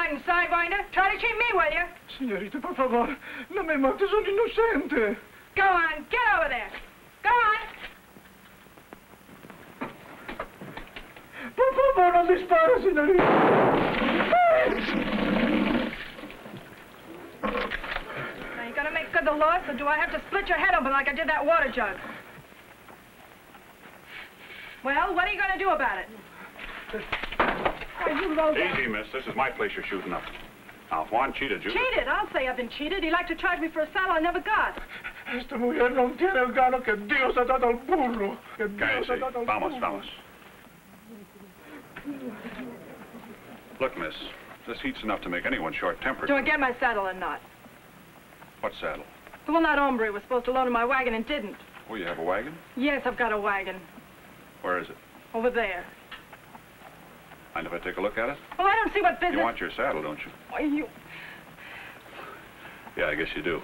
riding, sidewinder. Try to cheat me, will you? Señorita, por favor, no me mate, soy inocente. Go on, get over there. Go on. Por favor, no dispare, señorita. Now, you gonna make good the loss, or do I have to split your head open like I did that water jug? Well, what are you gonna do about it? Easy, miss. This is my place you're shooting up. Now, if Juan cheated you... Cheated? I'll say I've been cheated. He liked to charge me for a saddle I never got. Esta mujer no tiene el gano que Dios ha dado al burro. Que Dios ha dado al Vamos, burro. vamos. Look, miss, this heat's enough to make anyone short-tempered. Do I get my saddle or not? What saddle? The one that hombre was supposed to load in my wagon and didn't. Oh, you have a wagon? Yes, I've got a wagon. Where is it? Over there. Mind if I take a look at it? Well, I don't see what business... You want your saddle, don't you? Why, you... Yeah, I guess you do.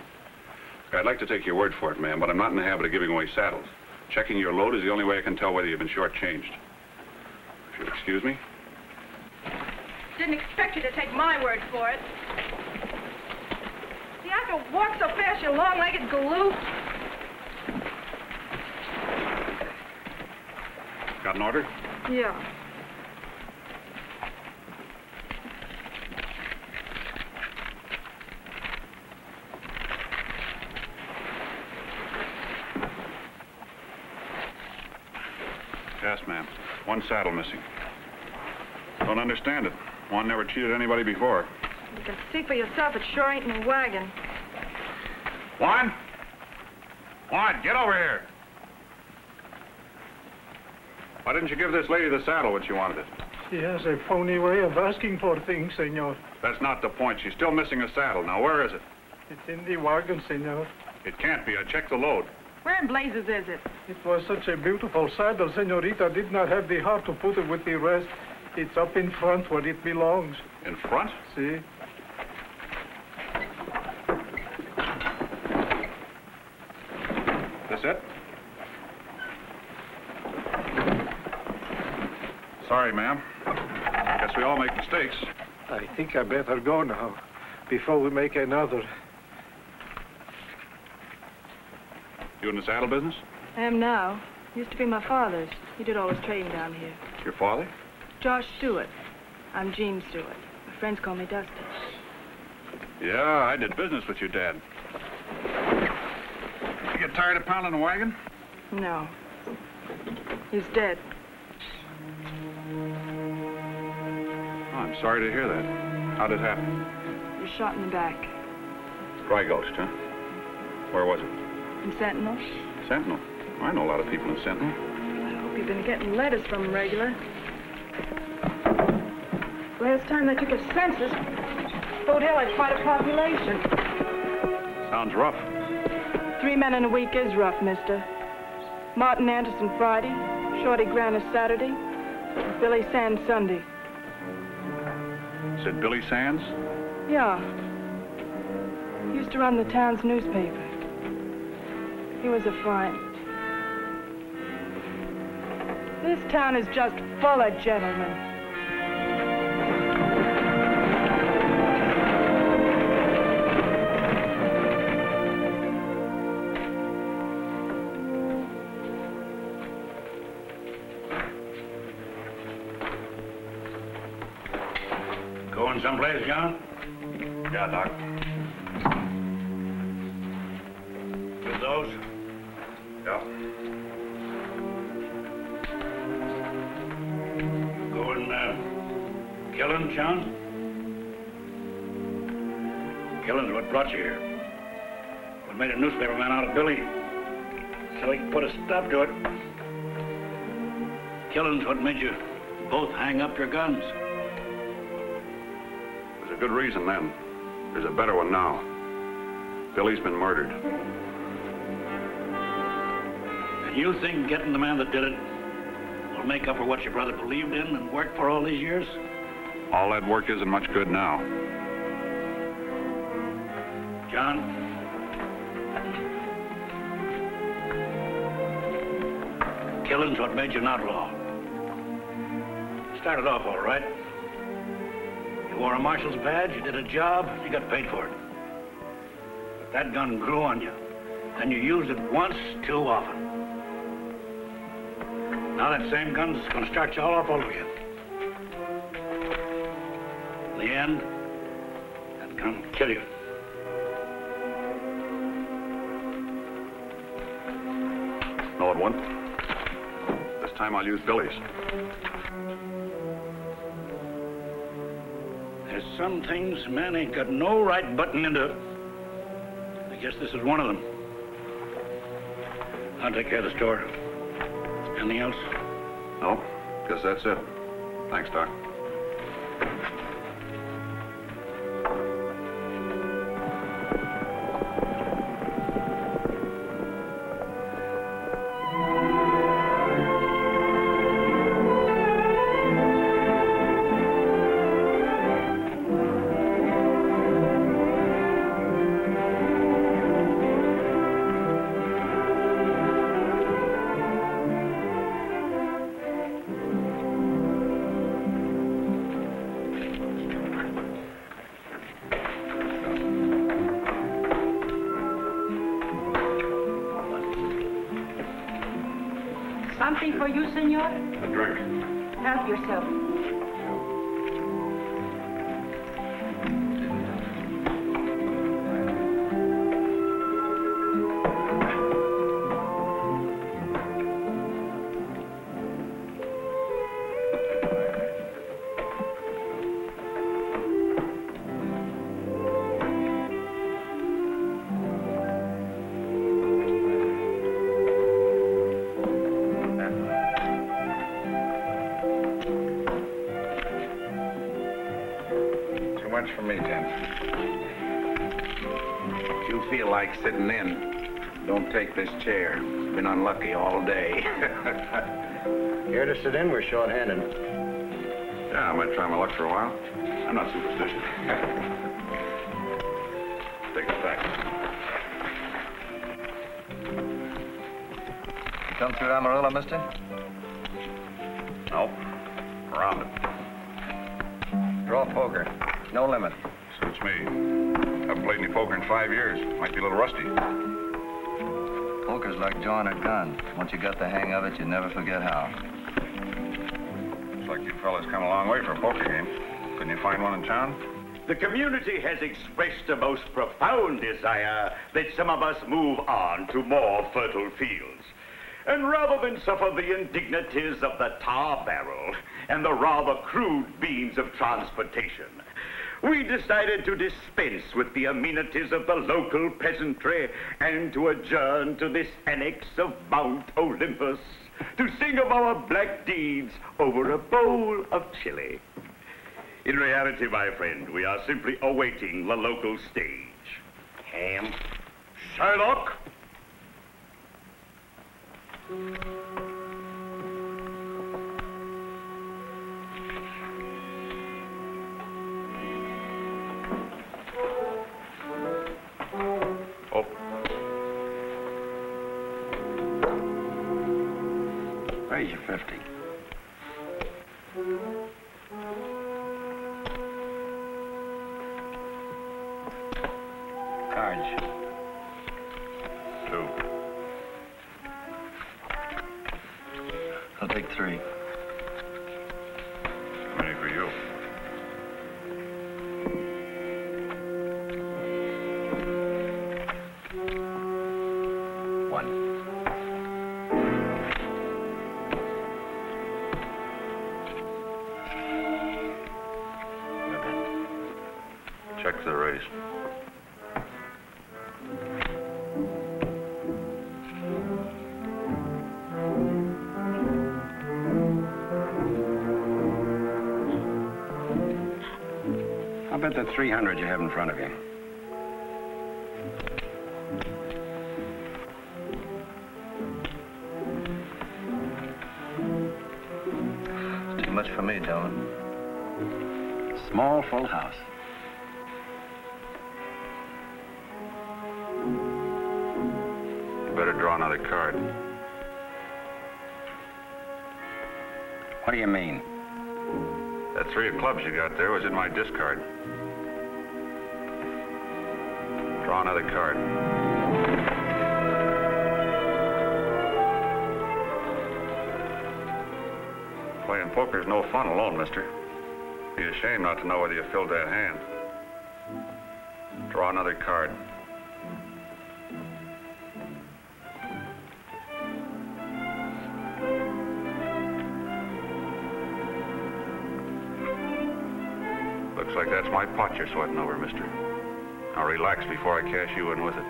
I'd like to take your word for it, ma'am, but I'm not in the habit of giving away saddles. Checking your load is the only way I can tell whether you've been shortchanged. If you'll excuse me. Didn't expect you to take my word for it. See, I can walk so fast, you long-legged galoof. Got an order? Yeah. Yes, ma'am. One saddle missing. Don't understand it. Juan never cheated anybody before. You can see for yourself, it sure ain't in the wagon. Juan? Juan, get over here. Why didn't you give this lady the saddle when she wanted it? She has a phony way of asking for things, senor. That's not the point. She's still missing a saddle. Now, where is it? It's in the wagon, senor. It can't be. I checked the load. Where in blazes is it? It was such a beautiful saddle, senorita did not have the heart to put it with the rest. It's up in front where it belongs. In front? See? This it? Sorry, ma'am. Guess we all make mistakes. I think I better go now, before we make another. You in the saddle business? I am now. Used to be my father's. He did all his trading down here. Your father? Josh Stewart. I'm Jean Stewart. My friends call me Dusty. Yeah, I did business with your dad. You get tired of pounding the wagon? No. He's dead. Oh, I'm sorry to hear that. How'd it happen? He was shot in the back. Dry ghost, huh? Where was it? In Sentinel. Sentinel? I know a lot of people in Sentinel. I hope you've been getting letters from him regular. Last time they took a census, Fort Hill had quite a population. Sounds rough. 3 men in a week is rough, mister. Martin Anderson Friday, Shorty Grannis Saturday, and Billy Sands Sunday. Said Billy Sands? Yeah. He used to run the town's newspaper. He was a find. This town is just full of gentlemen. Going someplace, John? Yeah, Doc. With those? Yeah. Going, killing, John? Killing's what brought you here. What made a newspaperman out of Billy, so he could put a stop to it. Killing's what made you both hang up your guns. There's a good reason then. There's a better one now. Billy's been murdered. And you think getting the man that did it will make up for what your brother believed in and worked for all these years? All that work isn't much good now. John? Killing's what made you an outlaw. Started off all right. You wore a marshal's badge, you did a job, you got paid for it. But that gun grew on you, and you used it once too often. Now that same gun's gonna start you all up over again. In the end, that gun will kill you. No, it won't. This time I'll use Billy's. There's some things man ain't got no right button into. I guess this is one of them. I'll take care of the store. Anything else? No, guess that's it. Thanks, Doc. Something for you, senor? A drink. Help yourself. For me, Tim. If you feel like sitting in, don't take this chair. Been unlucky all day. Here to sit in, we're short-handed. Yeah, I might try my luck for a while. I'm not superstitious. Take it back. You come through Amarillo, mister? Nope. Around it. Draw poker. No limit. Suits me. Haven't played any poker in 5 years. Might be a little rusty. Poker's like drawing a gun. Once you got the hang of it, you never forget how. Looks like you fellas come a long way for a poker game. Couldn't you find one in town? The community has expressed a most profound desire that some of us move on to more fertile fields. And rather than suffer the indignities of the tar barrel and the rather crude means of transportation, we decided to dispense with the amenities of the local peasantry and to adjourn to this annex of Mount Olympus to sing of our black deeds over a bowl of chili. In reality, my friend, we are simply awaiting the local stage. Ham? Sherlock? Oh. Raise your 50. Cards. 2. I'll take 3. How many for you? Check the race. I'll bet that 300 you have in front of you. It's too much for me, Dylan. Small, full house. Better draw another card. What do you mean? That 3 of clubs you got there was in my discard. Draw another card. Playing poker's no fun alone, mister. Be a shame not to know whether you filled that hand. Draw another card. Looks like that's my pot you're sweating over, mister. Now relax before I cash you in with it.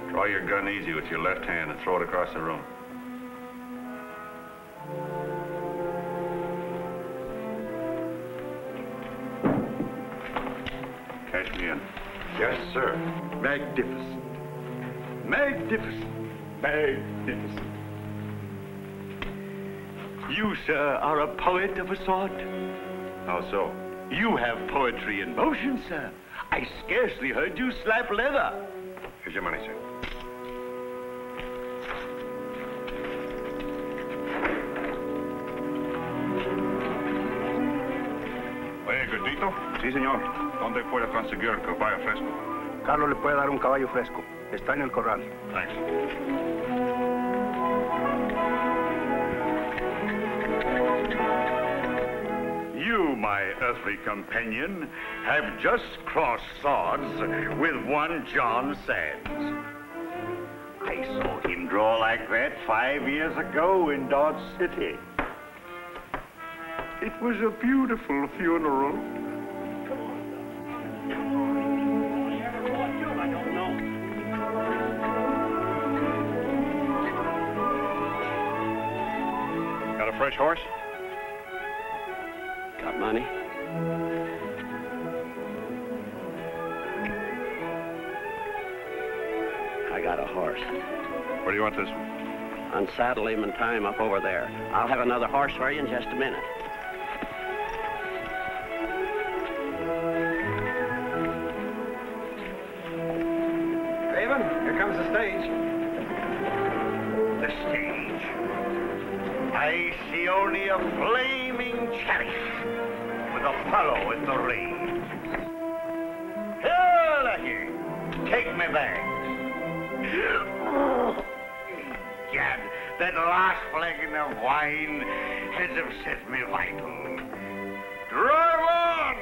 Draw your gun easy with your left hand and throw it across the room. Cash me in. Yes, sir. Magnificent. Magnificent. Magnificent. You, sir, are a poet of a sort. How so? You have poetry in motion, sir. I scarcely heard you slap leather. Here's your money, sir. Oye, gordito. Sí, señor. ¿Dónde puedo conseguir el caballo fresco? Carlos le puede dar un caballo fresco. Está en el corral. Thanks. You, my earthly companion, have just crossed swords with one John Sands. I saw him draw like that 5 years ago in Dodge City. It was a beautiful funeral. Got a fresh horse? Got money? I got a horse. Where do you want this one? Unsaddle him and tie him up over there. I'll have another horse for you in just a minute. Raven, here comes the stage. The stage. I see only a flaming chariot with Apollo at the reins. Here, Lucky, take me back. Gad, that last flagon of wine has upset me vital. Drive on!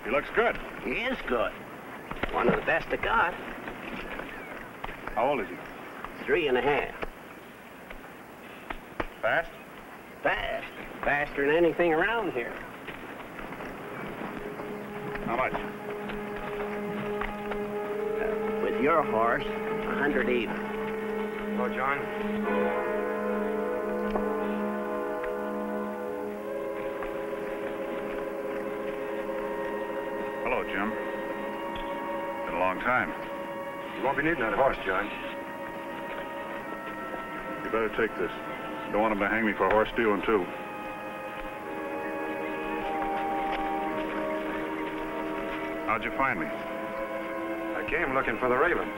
He looks good. He is good. One of the best I got. How old is he? 3.5. Fast? Fast. Faster than anything around here. How much? With your horse, 100 even. Hello, John. Hello, Jim. Been a long time. You won't be needing that horse, John. You better take this. Don't want him to hang me for horse stealing, too. How'd you find me? I came looking for the Raven.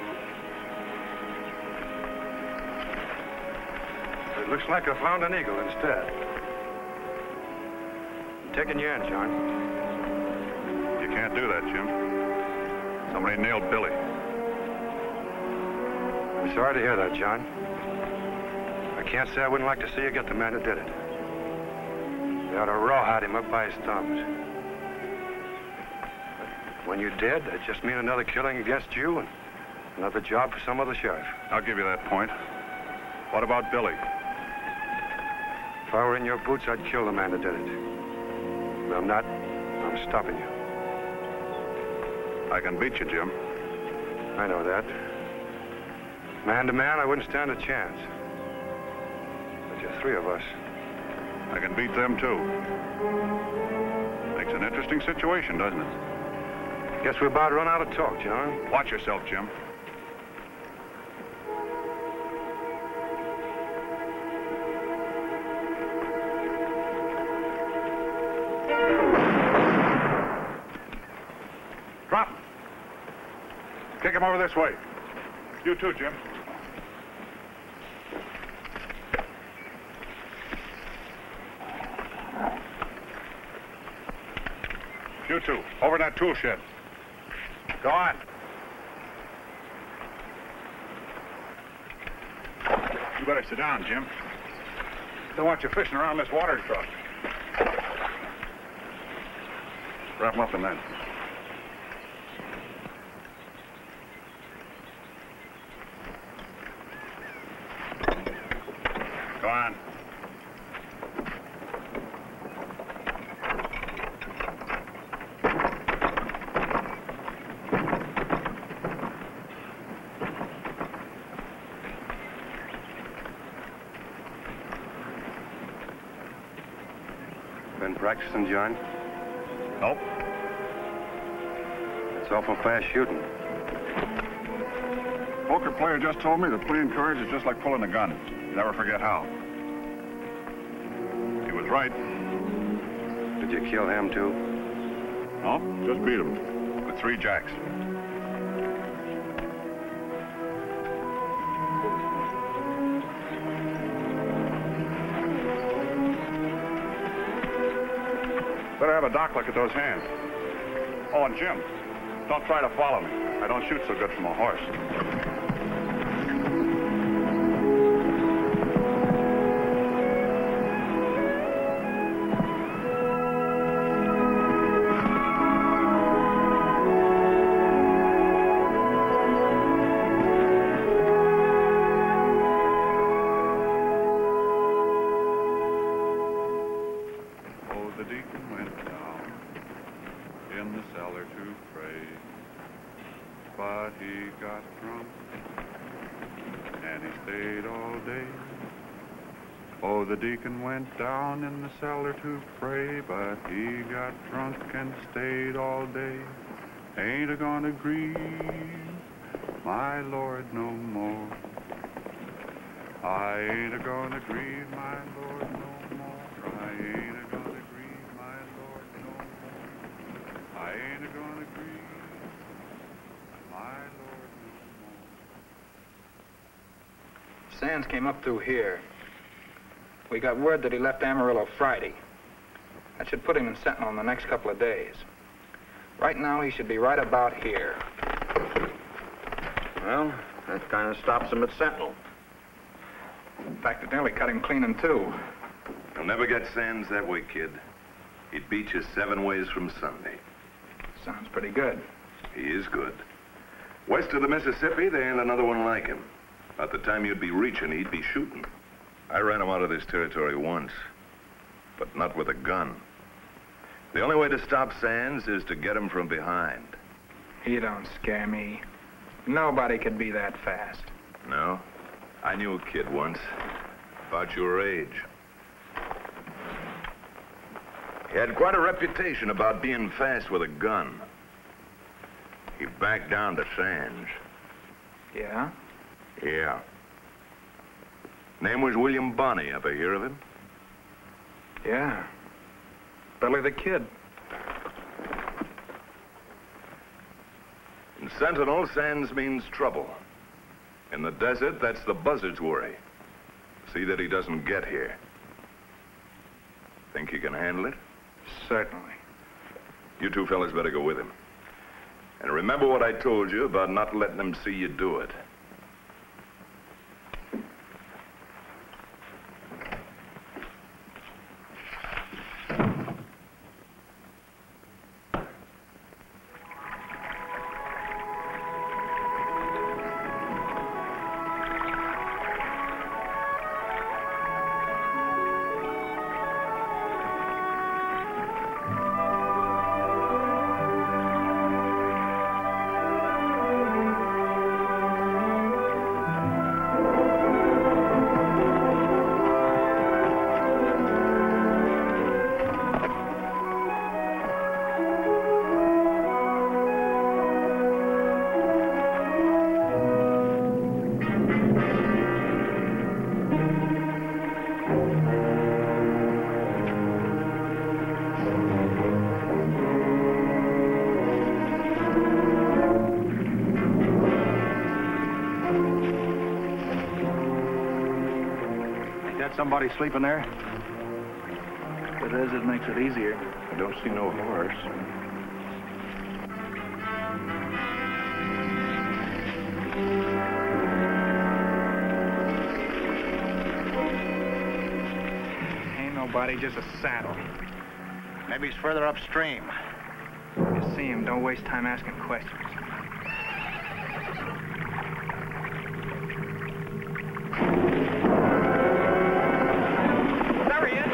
It looks like I found an eagle instead. I'm taking you in, John. You can't do that, Jim. Somebody nailed Billy. I'm sorry to hear that, John. I can't say I wouldn't like to see you get the man who did it. You ought to rawhide him up by his thumbs. But when you did, that just mean another killing against you and another job for some other sheriff. I'll give you that point. What about Billy? If I were in your boots, I'd kill the man that did it. But I'm not. I'm stopping you. I can beat you, Jim. I know that. Man to man, I wouldn't stand a chance. But you're 3 of us. I can beat them, too. Makes an interesting situation, doesn't it? Guess we're about to run out of talk, John. Watch yourself, Jim. Kick him over this way. You too, Jim. You two, over in that tool shed. Go on. You better sit down, Jim. Don't want you fishing around this water truck. Wrap him up in that. Go on. Been practicing, John? Nope. It's awful fast shooting. Poker player just told me that playing cards is just like pulling a gun. You never forget how. He was right. Did you kill him, too? No, just beat him with 3 jacks. Better have a doc look at those hands. Oh, and Jim, don't try to follow me. I don't shoot so good from a horse. The deacon went down in the cellar to pray, but he got drunk and stayed all day. Ain't a gonna grieve my Lord no more. I ain't a gonna grieve my Lord no more. I ain't a gonna grieve my Lord no more. I ain't a gonna grieve my Lord no more. Sands came up through here. We got word that he left Amarillo Friday. That should put him in Sentinel in the next couple of days. Right now, he should be right about here. Well, that kind of stops him at Sentinel. In fact, it nearly cut him clean in two. You'll never get Sands that way, kid. He'd beat you 7 ways from Sunday. Sounds pretty good. He is good. West of the Mississippi, there ain't another one like him. By the time you'd be reaching, he'd be shooting. I ran him out of this territory once, but not with a gun. The only way to stop Sands is to get him from behind. You don't scare me. Nobody could be that fast. No? I knew a kid once, about your age. He had quite a reputation about being fast with a gun. He backed down to Sands. Yeah? Yeah. Name was William Bonney. Ever hear of him? Yeah. Billy the Kid. In Sentinel, Sands means trouble. In the desert, that's the buzzard's worry. See that he doesn't get here. Think he can handle it? Certainly. You two fellas better go with him. And remember what I told you about not letting them see you do it. Somebody sleeping there? If it is, it makes it easier. I don't see no horse. Ain't nobody, just a saddle. Maybe he's further upstream. You see him, don't waste time asking questions. There he is.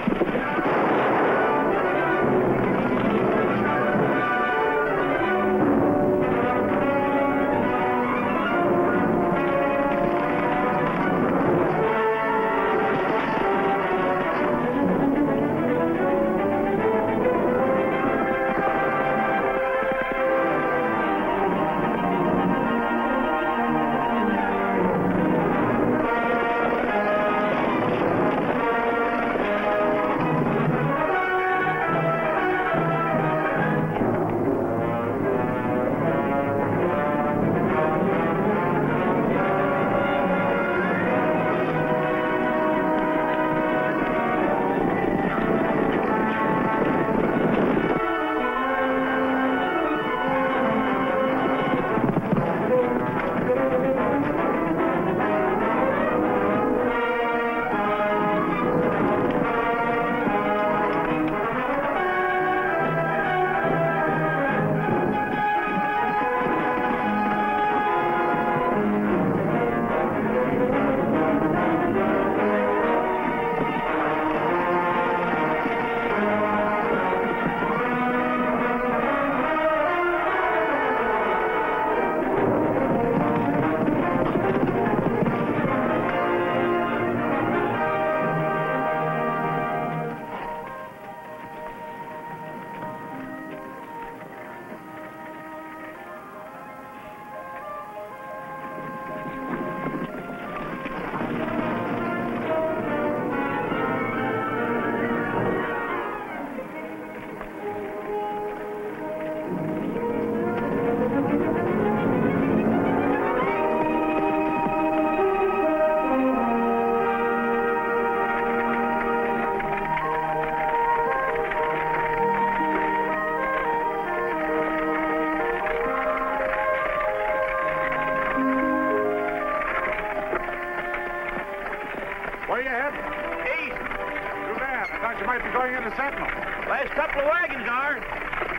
Where you heading? East. Too bad. I thought you might be going into Sentinel. Last couple of wagons are.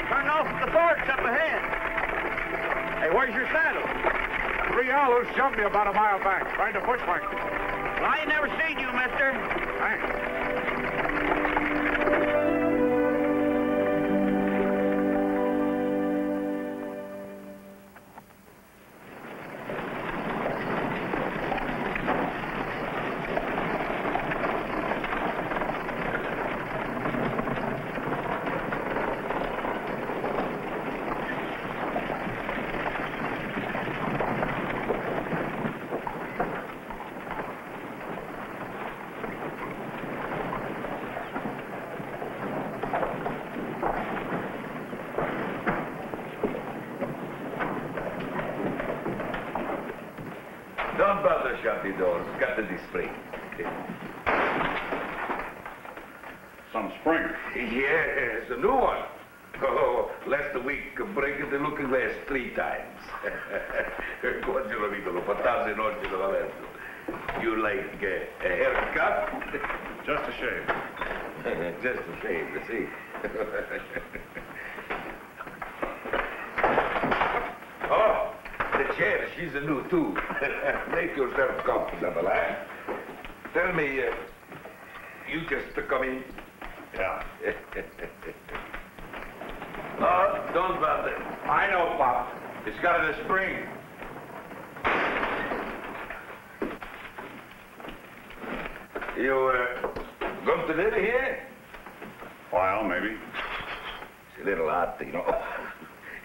Turning off at the forks up ahead. Hey, where's your saddle? 3 owls jumped me about a mile back, trying to bushwhack me. Well, I ain't never seen you, mister. Thanks. Don't bother, shut the doors. Got the display. Some spring. Yes, a new one. Oh, last week, breaking the looking glass 3 times. Buongiorno, Vicolo. Patate oggi da Valenzo. You like a haircut? Just a shave. Just a shave, you see. Oh, the chair, she's a new too. Make yourself comfortable, eh? Tell me, you just come in? Yeah. No, don't bother. I know, Pop. It's got a spring. You, going to live here? While, maybe. It's a little hot, you know.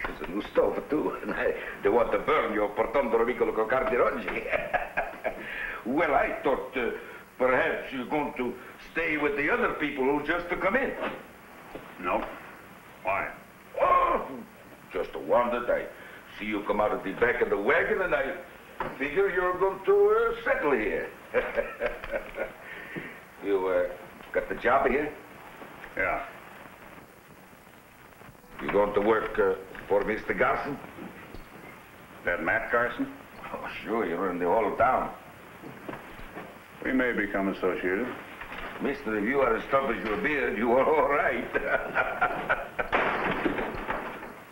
It's a new stove, too. And they want to burn your portondolo vicolo cardirogi. Well, I thought perhaps you're going to stay with the other people who just come in. No. Why? Oh, just wondered. I see you come out of the back of the wagon, and I figure you're going to settle here. You, got the job here? Yeah. You going to work, for Mr. Garson? That Matt Garson? Oh, sure, you're in the whole town. We may become associated. Mister, if you are as tough as your beard, you are all right.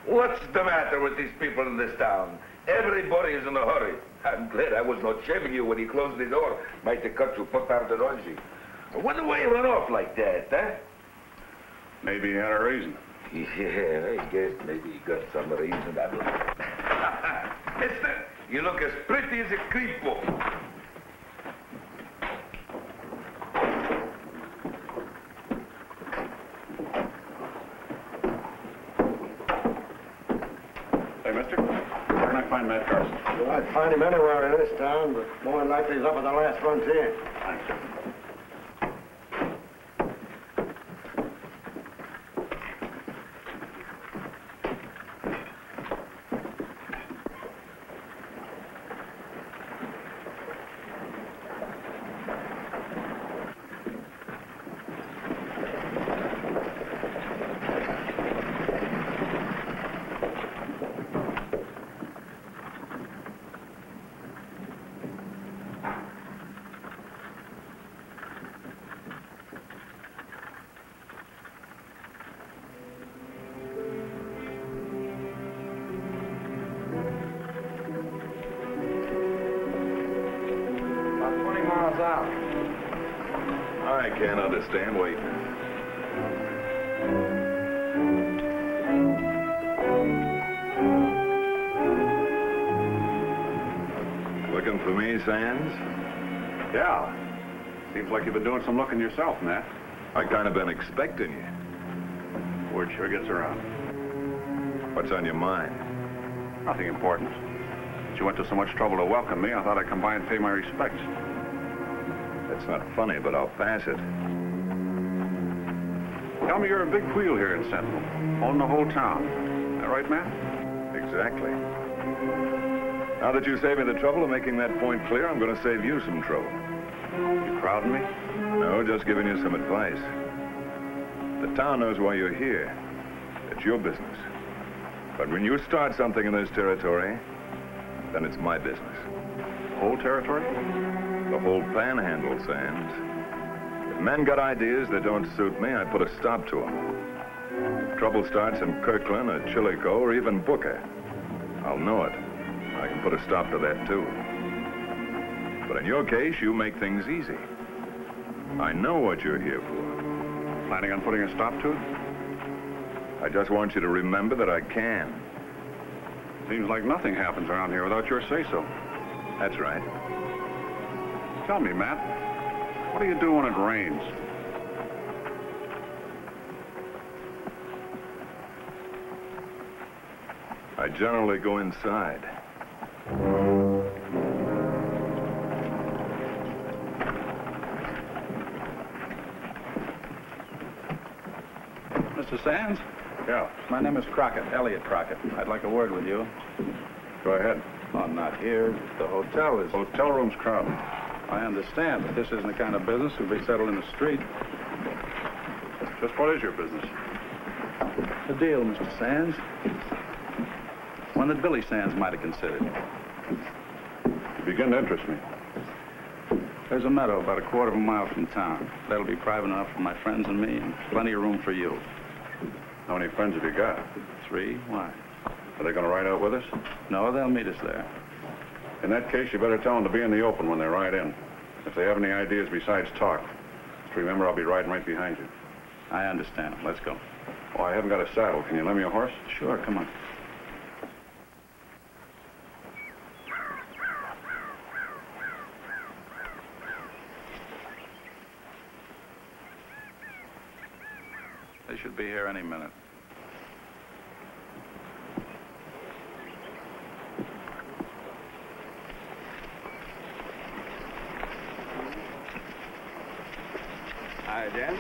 What's the matter with these people in this town? Everybody is in a hurry. I'm glad I was not shaving you when he closed the door. Might have cut you put out the rosy. I wonder why you run off like that, huh? Maybe he had a reason. Yeah, I guess maybe he got some reason. Mister, you look as pretty as a creep book. Hey, mister, where can I find Matt Garson? Well, I'd find him anywhere in this town, but more than likely he's up at the last frontier. Thanks. I can't understand waiting. Looking for me, Sands? Yeah. Seems like you've been doing some looking yourself, Matt. I kind of been expecting you. Word sure gets around. What's on your mind? Nothing important. But you went to so much trouble to welcome me, I thought I'd come by and pay my respects. That's not funny, but I'll pass it. Tell me you're a big wheel here in Sentinel, owning the whole town. Is that right, Matt? Exactly. Now that you saved me the trouble of making that point clear, I'm going to save you some trouble. You crowding me? No, just giving you some advice. The town knows why you're here. It's your business. But when you start something in this territory, then it's my business. Whole territory? The whole Panhandle, Sands. If men got ideas that don't suit me, I put a stop to them. If trouble starts in Kirkland or Chillicothe or even Booker, I'll know it. I can put a stop to that, too. But in your case, you make things easy. I know what you're here for. Planning on putting a stop to it? I just want you to remember that I can. Seems like nothing happens around here without your say-so. That's right. Tell me, Matt, what do you do when it rains? I generally go inside. Mr. Sands? Yeah. My name is Crockett, Elliot Crockett. I'd like a word with you. Go ahead. I'm not here. The hotel is... Hotel room's crowded. I understand, but this isn't the kind of business to be settled in the street. Just what is your business? The deal, Mr. Sands. One that Billy Sands might have considered. You begin to interest me. There's a meadow about a quarter of a mile from town. That'll be private enough for my friends and me, and plenty of room for you. How many friends have you got? 3. Why? Are they going to ride out with us? No, they'll meet us there. In that case, you better tell them to be in the open when they ride in. If they have any ideas besides talk, just remember I'll be riding right behind you. I understand. Let's go. Oh, I haven't got a saddle. Can you lend me a horse? Sure, come on. They should be here any minute. Hi, Dan.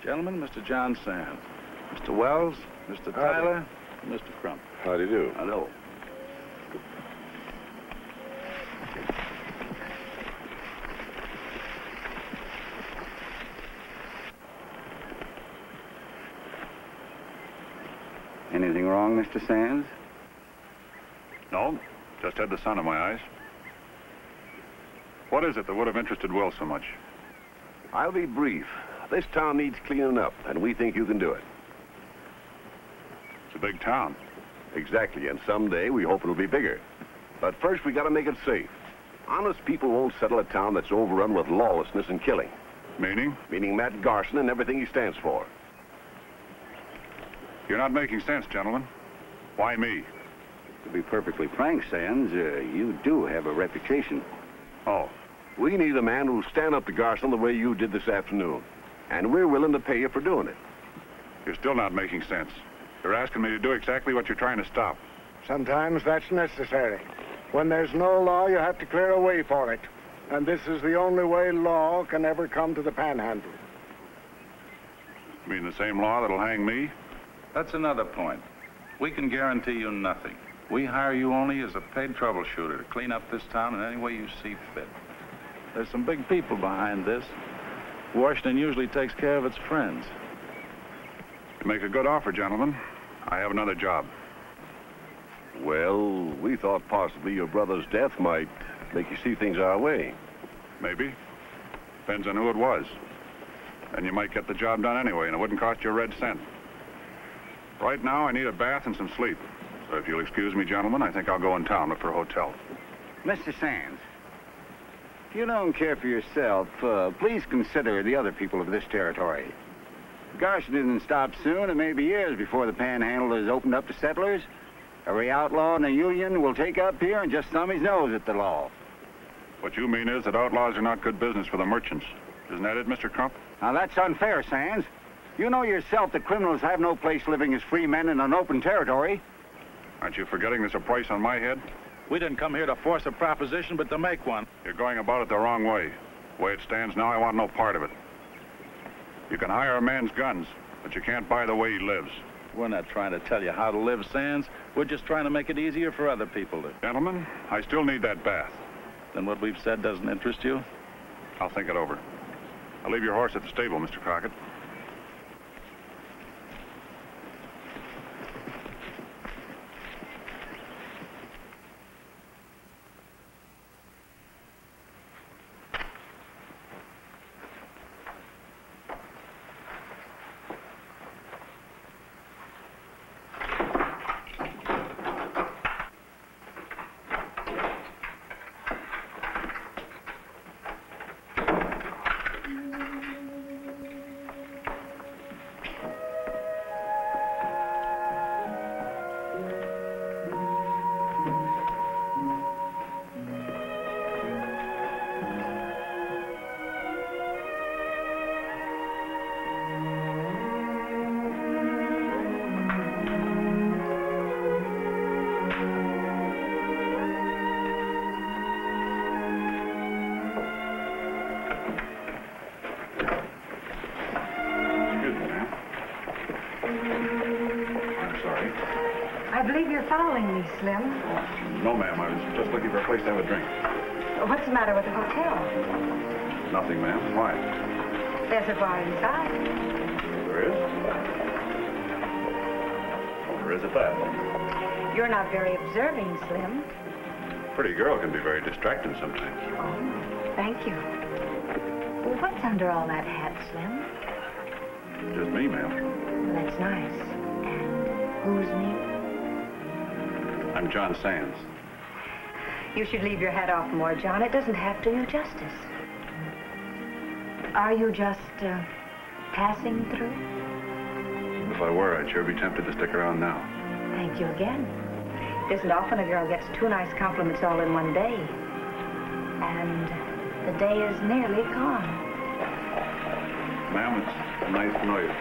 Gentlemen, Mr. John Sands. Mr. Wells, Mr. Tyler, and Mr. Crump. How do you do? Hello. wrong, Mr. Sands? No, just had the sun in my eyes. What is it that would have interested Will so much? I'll be brief. This town needs cleaning up, and we think you can do it. It's a big town. Exactly, and someday we hope it'll be bigger. But first, we gotta make it safe. Honest people won't settle a town that's overrun with lawlessness and killing. Meaning? Meaning Matt Garson and everything he stands for. You're not making sense, gentlemen. Why me? To be perfectly frank, Sands, you do have a reputation. Oh. We need a man who'll stand up to Garson the way you did this afternoon. And we're willing to pay you for doing it. You're still not making sense. You're asking me to do exactly what you're trying to stop. Sometimes that's necessary. When there's no law, you have to clear a way for it. And this is the only way law can ever come to the Panhandle. You mean the same law that'll hang me? That's another point. We can guarantee you nothing. We hire you only as a paid troubleshooter to clean up this town in any way you see fit. There's some big people behind this. Washington usually takes care of its friends. You make a good offer, gentlemen. I have another job. Well, we thought possibly your brother's death might make you see things our way. Maybe. Depends on who it was. And you might get the job done anyway, and it wouldn't cost you a red cent. Right now, I need a bath and some sleep. So if you'll excuse me, gentlemen, I think I'll go in town, look for a hotel. Mr. Sands, if you don't care for yourself, please consider the other people of this territory. If Garson isn't stopped soon, it may be years before the Panhandle is opened up to settlers. Every outlaw in the Union will take up here and just thumb his nose at the law. What you mean is that outlaws are not good business for the merchants. Isn't that it, Mr. Crump? Now, that's unfair, Sands. You know yourself that criminals have no place living as free men in an open territory. Aren't you forgetting there's a price on my head? We didn't come here to force a proposition, but to make one. You're going about it the wrong way. The way it stands now, I want no part of it. You can hire a man's guns, but you can't buy the way he lives. We're not trying to tell you how to live, Sands. We're just trying to make it easier for other people to... Gentlemen, I still need that bath. Then what we've said doesn't interest you? I'll think it over. I'll leave your horse at the stable, Mr. Crockett. Following me, Slim. No, ma'am. I was just looking for a place to have a drink. What's the matter with the hotel? Nothing, ma'am. Why? There's a bar inside. There is? Well, there is at that. You're not very observing, Slim. A pretty girl can be very distracting sometimes. Oh, thank you. Well, what's under all that hat, Slim? Just me, ma'am. That's nice. And who's me? I'm John Sands. You should leave your hat off more, John. It doesn't have to do justice. Are you just, passing through? If I were, I'd sure be tempted to stick around now. Thank you again. It isn't often a girl gets two nice compliments all in one day. And the day is nearly gone. Ma'am, it's nice to know you.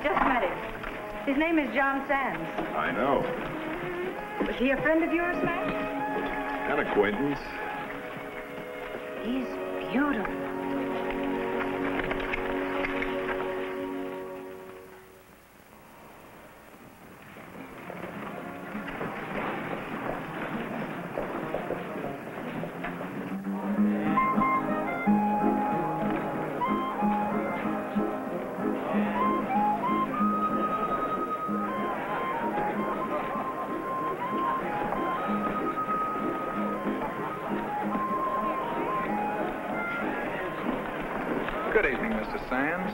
Just met him. His name is John Sands. I know. Was he a friend of yours, Matt? An acquaintance. He's beautiful. Good evening, Mr. Sands.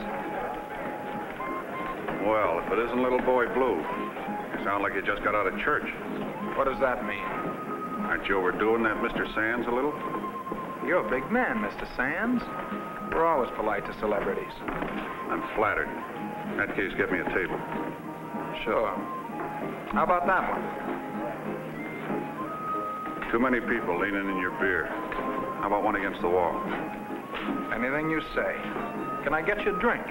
Well, if it isn't little boy Blue, you sound like you just got out of church. What does that mean? Aren't you overdoing that, Mr. Sands, a little? You're a big man, Mr. Sands. We're always polite to celebrities. I'm flattered. In that case, get me a table. Sure. How about that one? Too many people leaning in your beer. How about one against the wall? Anything you say. Can I get you a drink?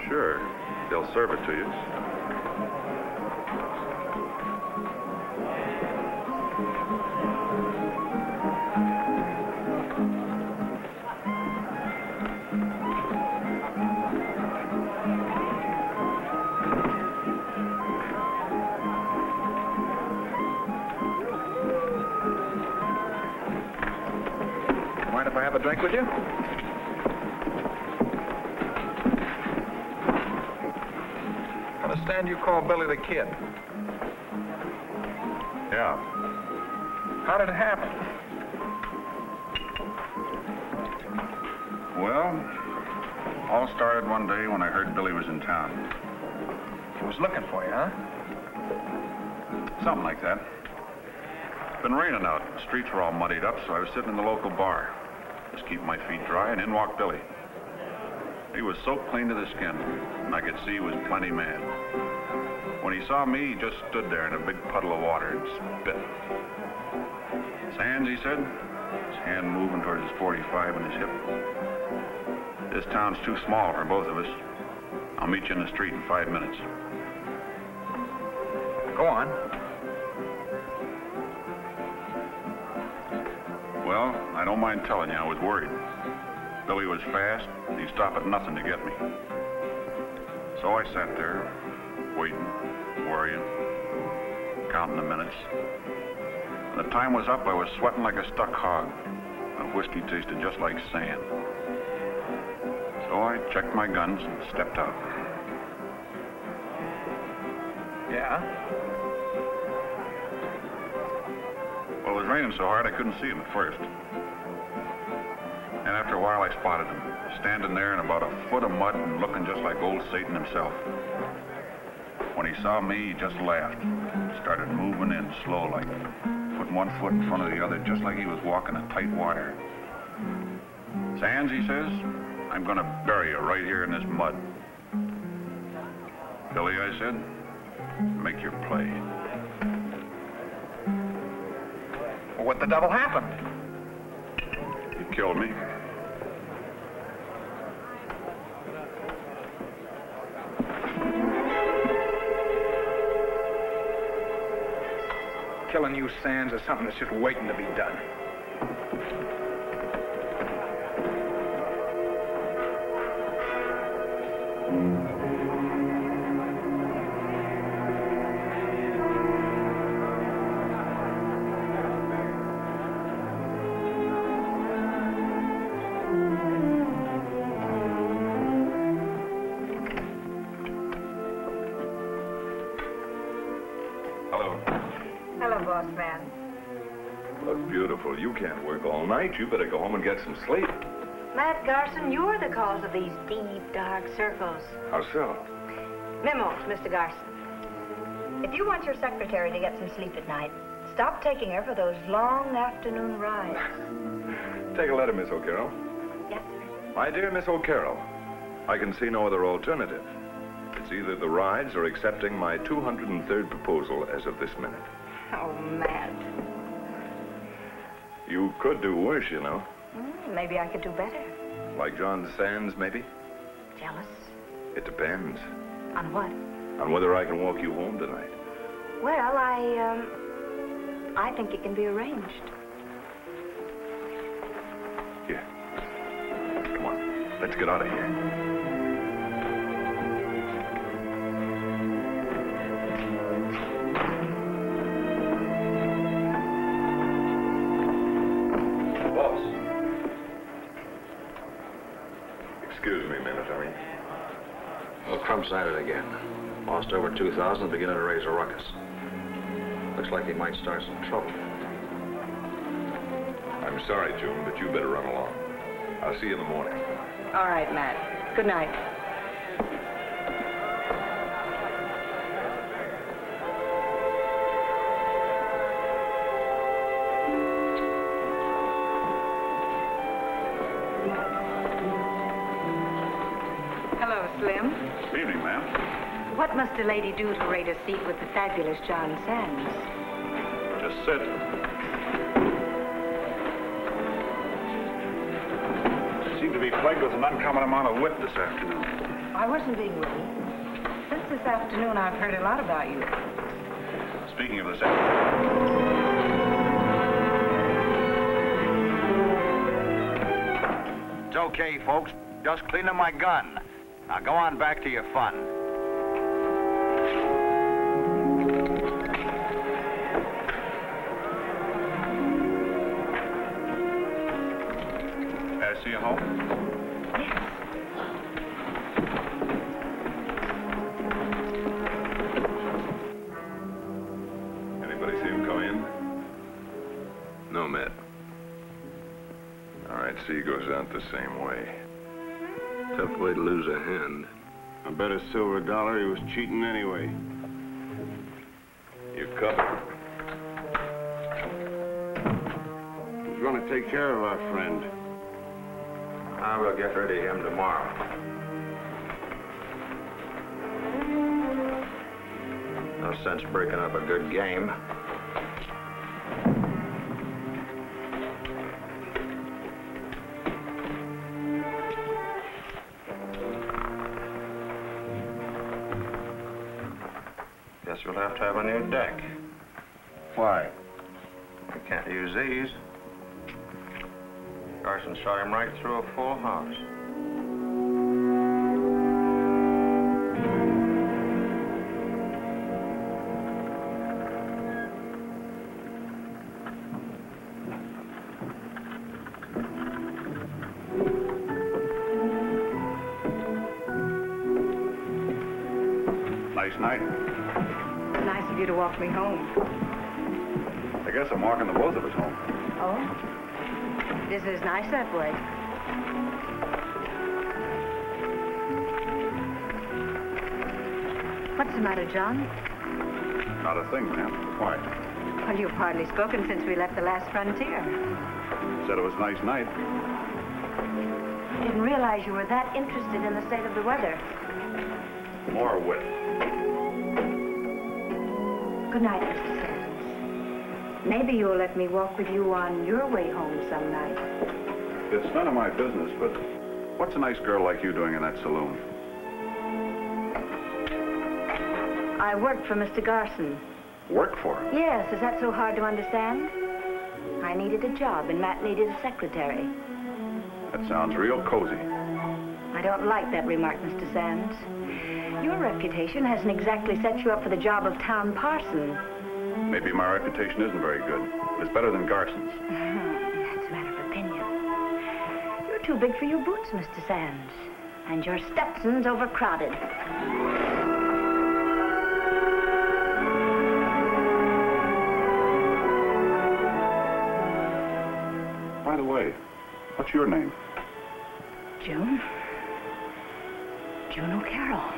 Sure. They'll serve it to you. Mind if I have a drink with you? Understand you call Billy the Kid. Yeah. How did it happen? Well, all started one day when I heard Billy was in town. He was looking for you, huh? Something like that. It's been raining out. The streets were all muddied up, so I was sitting in the local bar. Just keeping my feet dry, and in walked Billy. He was soaked clean to the skin, and I could see he was plenty mad. When he saw me, he just stood there in a big puddle of water and spit. Sands, he said, his hand moving towards his 45 and his hip. This town's too small for both of us. I'll meet you in the street in 5 minutes. Go on. Well, I don't mind telling you, I was worried. Billy was fast, and he'd stop at nothing to get me. So I sat there, waiting, worrying, counting the minutes. When the time was up, I was sweating like a stuck hog. The whiskey tasted just like sand. So I checked my guns and stepped out. Yeah? Well, it was raining so hard I couldn't see him at first. And after a while, I spotted him, standing there in about a foot of mud and looking just like old Satan himself. When he saw me, he just laughed, started moving in slow-like, putting one foot in front of the other, just like he was walking in tight water. Sands, he says, I'm going to bury you right here in this mud. Billy, I said, make your play. Well, what the devil happened? He killed me. Killing you, Sands, is something that's just waiting to be done. Look beautiful. You can't work all night. You better go home and get some sleep. Matt Garson, you're the cause of these deep, dark circles. How so? Memos, Mr. Garson. If you want your secretary to get some sleep at night, stop taking her for those long afternoon rides. Take a letter, Miss O'Carroll. Yes, sir. My dear Miss O'Carroll, I can see no other alternative. It's either the rides or accepting my 203rd proposal as of this minute. Oh, Matt. You could do worse, you know. Maybe I could do better. Like John Sands, maybe? Jealous? It depends. On what? On whether I can walk you home tonight. Well, I think it can be arranged. Here. Come on. Let's get out of here. Excuse me, Military. Well, Crump's at it again. Lost over 2,000, beginning to raise a ruckus. Looks like he might start some trouble. I'm sorry, June, but you better run along. I'll see you in the morning. All right, Matt. Good night. Hello, Slim. Evening, ma'am. What must a lady do to rate a seat with the fabulous John Sands? Just sit. Seem to be plagued with an uncommon amount of wit this afternoon. I wasn't being witty. Since this afternoon, I've heard a lot about you. Speaking of this afternoon... It's okay, folks. Just cleaning my gun. Now go on back to your fun. May I see you home? Anybody see him come in? No, Matt. All right, see, goes out the same way. Tough way to lose a hand. I bet a silver dollar he was cheating anyway. You're covered. Who's going to take care of our friend? I will get rid of him tomorrow. No sense breaking up a good game. Guess we'll have to have a new deck. Why? We can't use these. Garson shot him right through a full house. Nice night. Nice of you to walk me home. I guess I'm walking the both of us home. Oh? This is nice that way. What's the matter, John? Not a thing, ma'am. Why? Well, you've hardly spoken since we left the last frontier. Said it was a nice night. I didn't realize you were that interested in the state of the weather. More wit. Good night, Mr. Sands. Maybe you'll let me walk with you on your way home some night. It's none of my business, but what's a nice girl like you doing in that saloon? I work for Mr. Garson. Work for him? Yes, is that so hard to understand? I needed a job, and Matt needed a secretary. That sounds real cozy. I don't like that remark, Mr. Sands. Your reputation hasn't exactly set you up for the job of town parson. Maybe my reputation isn't very good, but it's better than Garson's. That's a matter of opinion. You're too big for your boots, Mr. Sands. And your Stetson's overcrowded. By the way, what's your name? June. June O'Carroll.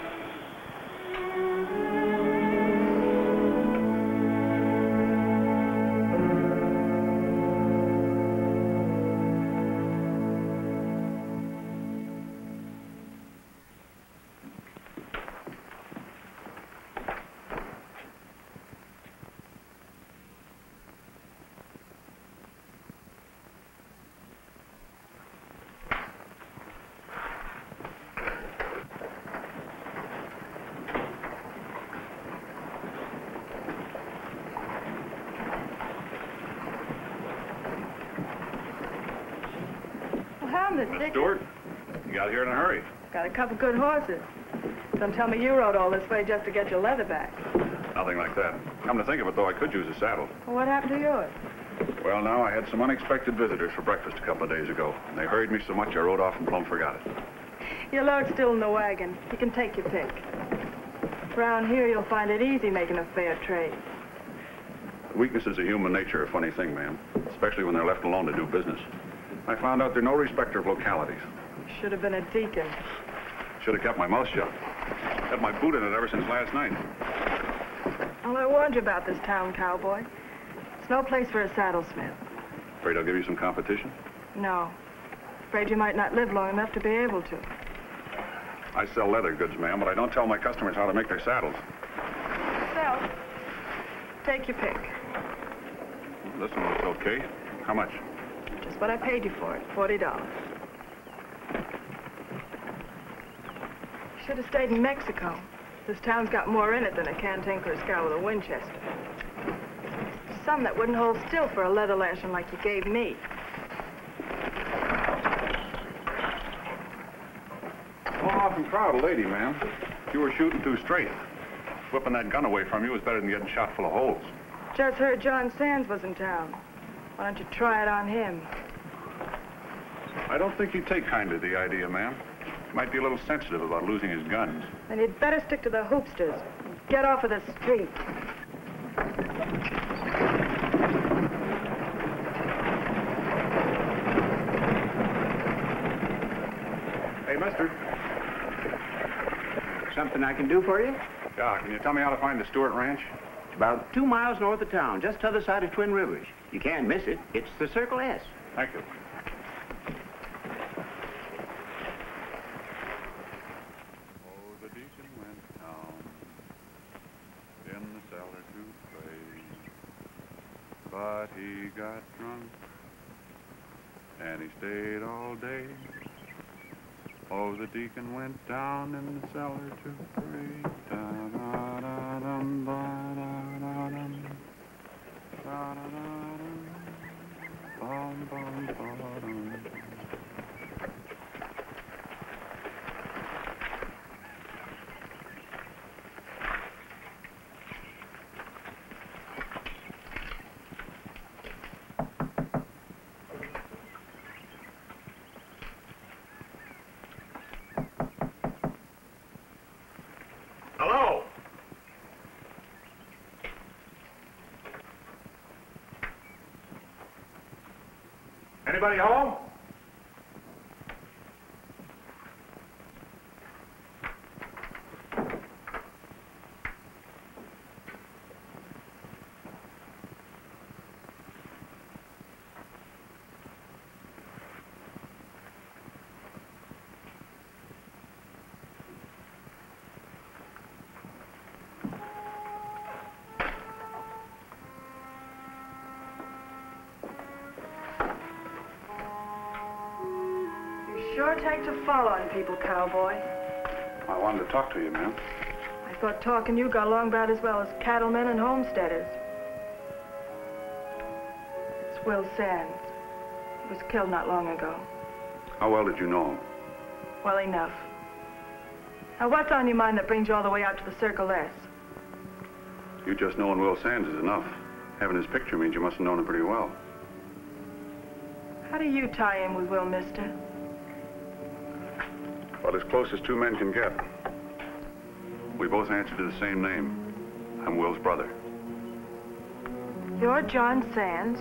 Miss Stewart, you got here in a hurry. Got a couple good horses. Don't tell me you rode all this way just to get your leather back. Nothing like that. Come to think of it, though, I could use a saddle. Well, what happened to yours? Well, now, I had some unexpected visitors for breakfast a couple of days ago, and they hurried me so much I rode off and plumb forgot it. Your load's still in the wagon. You can take your pick. Around here, you'll find it easy making a fair trade. Weaknesses of human nature are a funny thing, ma'am, especially when they're left alone to do business. I found out they're no respecter of localities. Should have been a deacon. Should have kept my mouth shut. Had my boot in it ever since last night. Well, I warned you about this town, cowboy. It's no place for a saddlesmith. Afraid I'll give you some competition? No. Afraid you might not live long enough to be able to. I sell leather goods, ma'am, but I don't tell my customers how to make their saddles. Sell. Take your pick. This one looks okay. How much? Just what I paid you for it, $40. Should have stayed in Mexico. This town's got more in it than a canteen or a scow with a Winchester. Some that wouldn't hold still for a leather lashing like you gave me. Don't often crowd a lady, ma'am. If you were shooting too straight. Whipping that gun away from you was better than getting shot full of holes. Just heard John Sands was in town. Why don't you try it on him? I don't think he'd take kindly to the idea, ma'am. He might be a little sensitive about losing his guns. Then you'd better stick to the hoopsters. Get off of the street. Hey, mister. Something I can do for you? Yeah, can you tell me how to find the Stewart Ranch? It's about 2 miles north of town, just the other side of Twin Rivers. You can't miss it. It's the Circle S. Thank you. Oh, the deacon went down in the cellar to pray, but he got drunk and he stayed all day. Oh, the deacon went down in the cellar to pray. Da-da-da-dum, ba-da-da-dum, da-da-da-dum, bum, bum, ba-dum. Hello? Anybody home? Sure take to following people, cowboy. I wanted to talk to you, ma'am. I thought talking you got along about as well as cattlemen and homesteaders. It's Will Sands. He was killed not long ago. How well did you know him? Well enough. Now, what's on your mind that brings you all the way out to the Circle S? You just knowing Will Sands is enough. Having his picture means you must have known him pretty well. How do you tie in with Will, mister? About as close as two men can get. We both answer to the same name. I'm Will's brother. You're John Sands.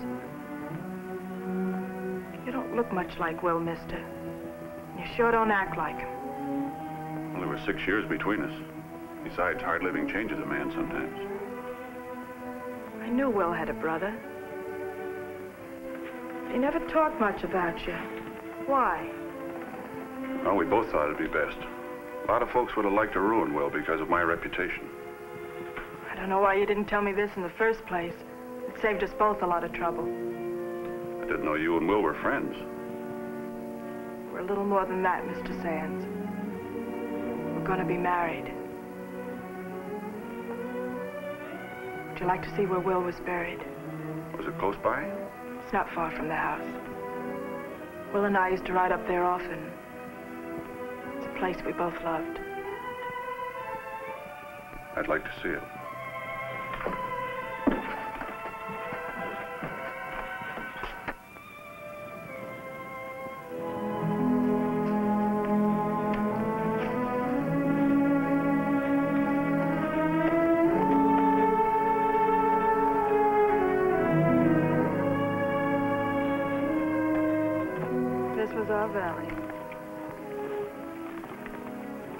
You don't look much like Will, mister. You sure don't act like him. Well, there were 6 years between us. Besides, hard living changes a man sometimes. I knew Will had a brother. He never talked much about you. Why? Well, we both thought it'd be best. A lot of folks would have liked to ruin Will because of my reputation. I don't know why you didn't tell me this in the first place. It saved us both a lot of trouble. I didn't know you and Will were friends. We're a little more than that, Mr. Sands. We're going to be married. Would you like to see where Will was buried? Was it close by? It's not far from the house. Will and I used to ride up there often. It's a place we both loved. I'd like to see it.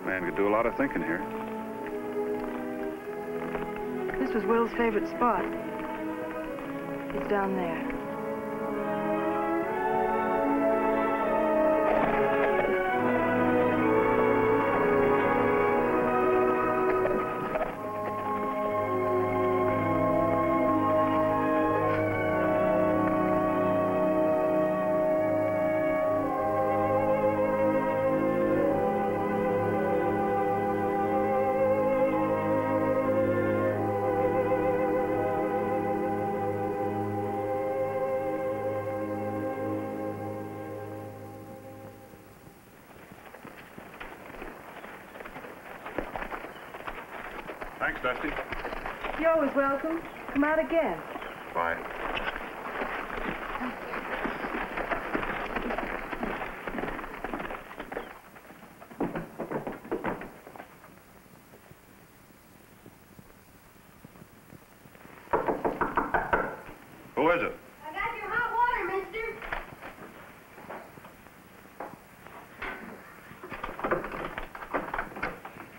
Man could do a lot of thinking here. This was Will's favorite spot. He's down there. Thanks, Dusty. You're always welcome. Come out again. Bye. Who is it? I got your hot water, mister.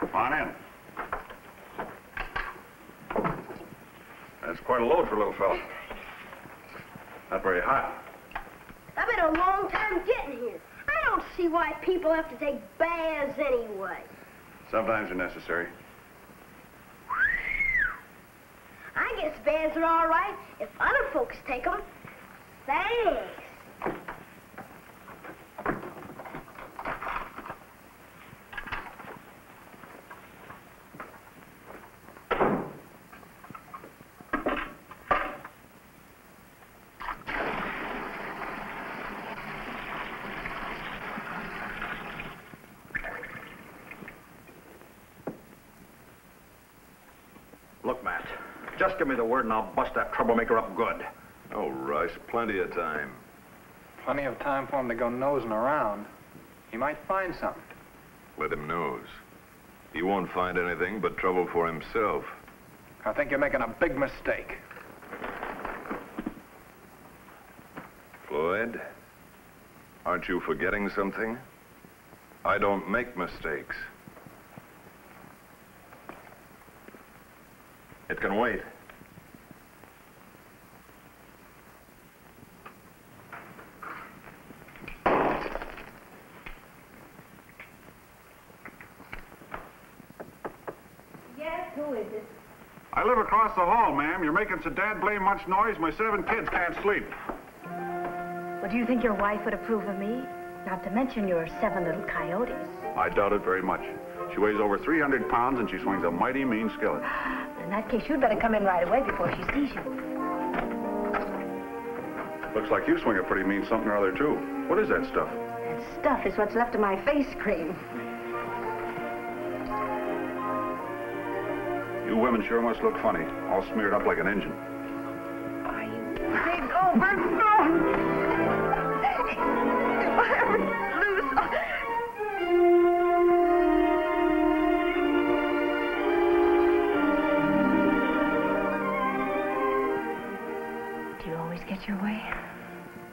Come on in. That's quite a load for a little fella. Not very hot. I've been a long time getting here. I don't see why people have to take baths anyway. Sometimes they're necessary. I guess baths are all right if other folks take them. Thanks. Look, Matt, just give me the word and I'll bust that troublemaker up good. Oh, Russ, plenty of time. Plenty of time for him to go nosing around. He might find something. Let him nose. He won't find anything but trouble for himself. I think you're making a big mistake. Floyd, aren't you forgetting something? I don't make mistakes. It can wait. Yes, who is it? I live across the hall, ma'am. You're making so dad blame much noise, my 7 kids can't sleep. Well, do you think your wife would approve of me? Not to mention your 7 little coyotes. I doubt it very much. She weighs over 300 pounds and she swings a mighty mean skillet. In that case, you'd better come in right away before she sees you. Looks like you swing a pretty mean something or other, too. What is that stuff? That stuff is what's left of my face cream. You women sure must look funny, all smeared up like an engine. Are you big overgrown? If I ever lose... Do you always get your way?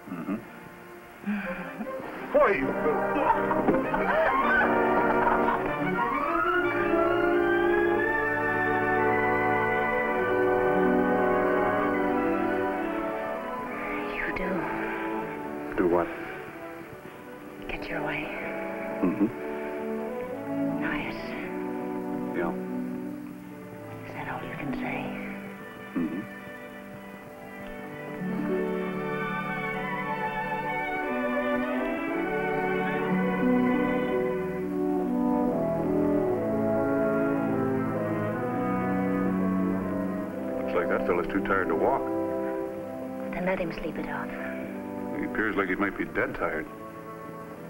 Mm-hmm. Boy! Do what? Get your way. Mm-hmm. Nice. Yeah. Is that all you can say? Mm-hmm. Looks like that fella's too tired to walk. Then let him sleep it off. He appears like he might be dead tired.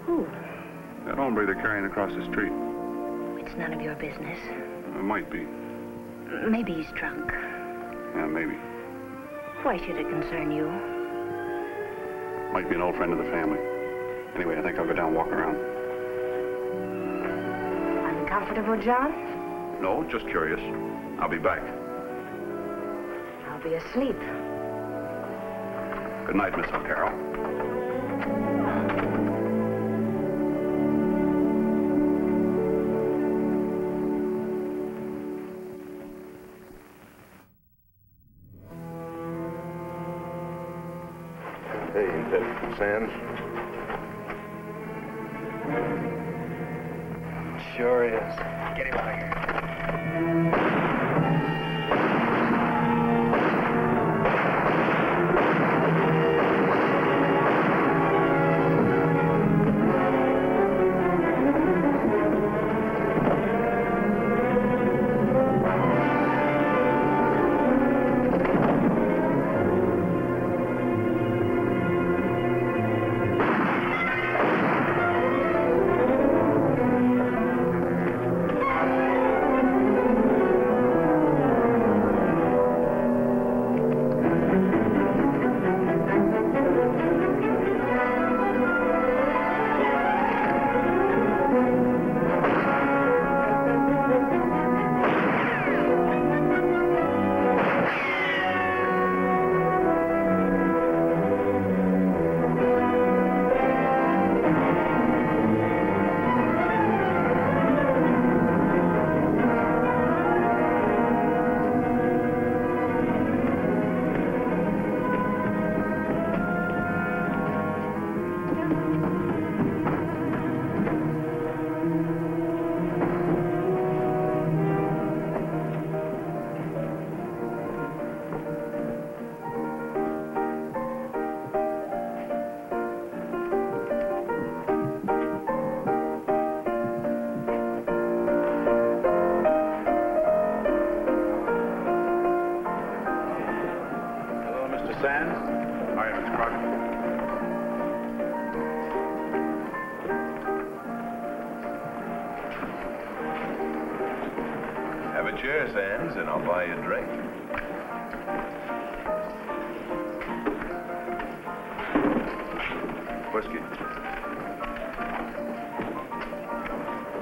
Who? That hombre they're carrying across the street. It's none of your business. It might be. Maybe he's drunk. Yeah, maybe. Why should it concern you? Might be an old friend of the family. Anyway, I think I'll go down and walk around. Uncomfortable, John? No, just curious. I'll be back. I'll be asleep. Good night, Miss O'Carroll. Sands? Sure is. Get him out of here. Sands, and I'll buy you a drink. Whiskey.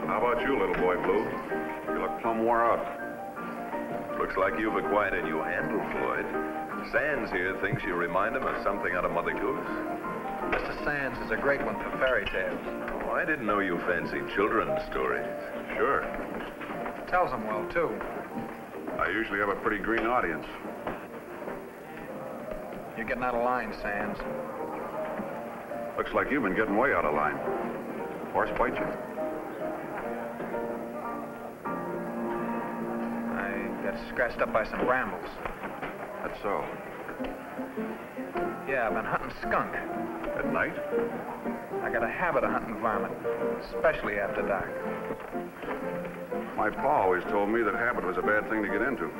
How about you, little boy Blue? You look plumb wore out. Looks like you've acquired a new handle, Floyd. Sands here thinks you remind him of something out of Mother Goose. Mr. Sands is a great one for fairy tales. Oh, I didn't know you fancied children's stories. Sure. Tells them well, too. I usually have a pretty green audience. You're getting out of line, Sands. Looks like you've been getting way out of line. Horse bite you? I got scratched up by some brambles. That's so. Yeah, I've been hunting skunk. At night? I got a habit of hunting varmint, especially after dark. My pa always told me that habit was a bad thing to get into.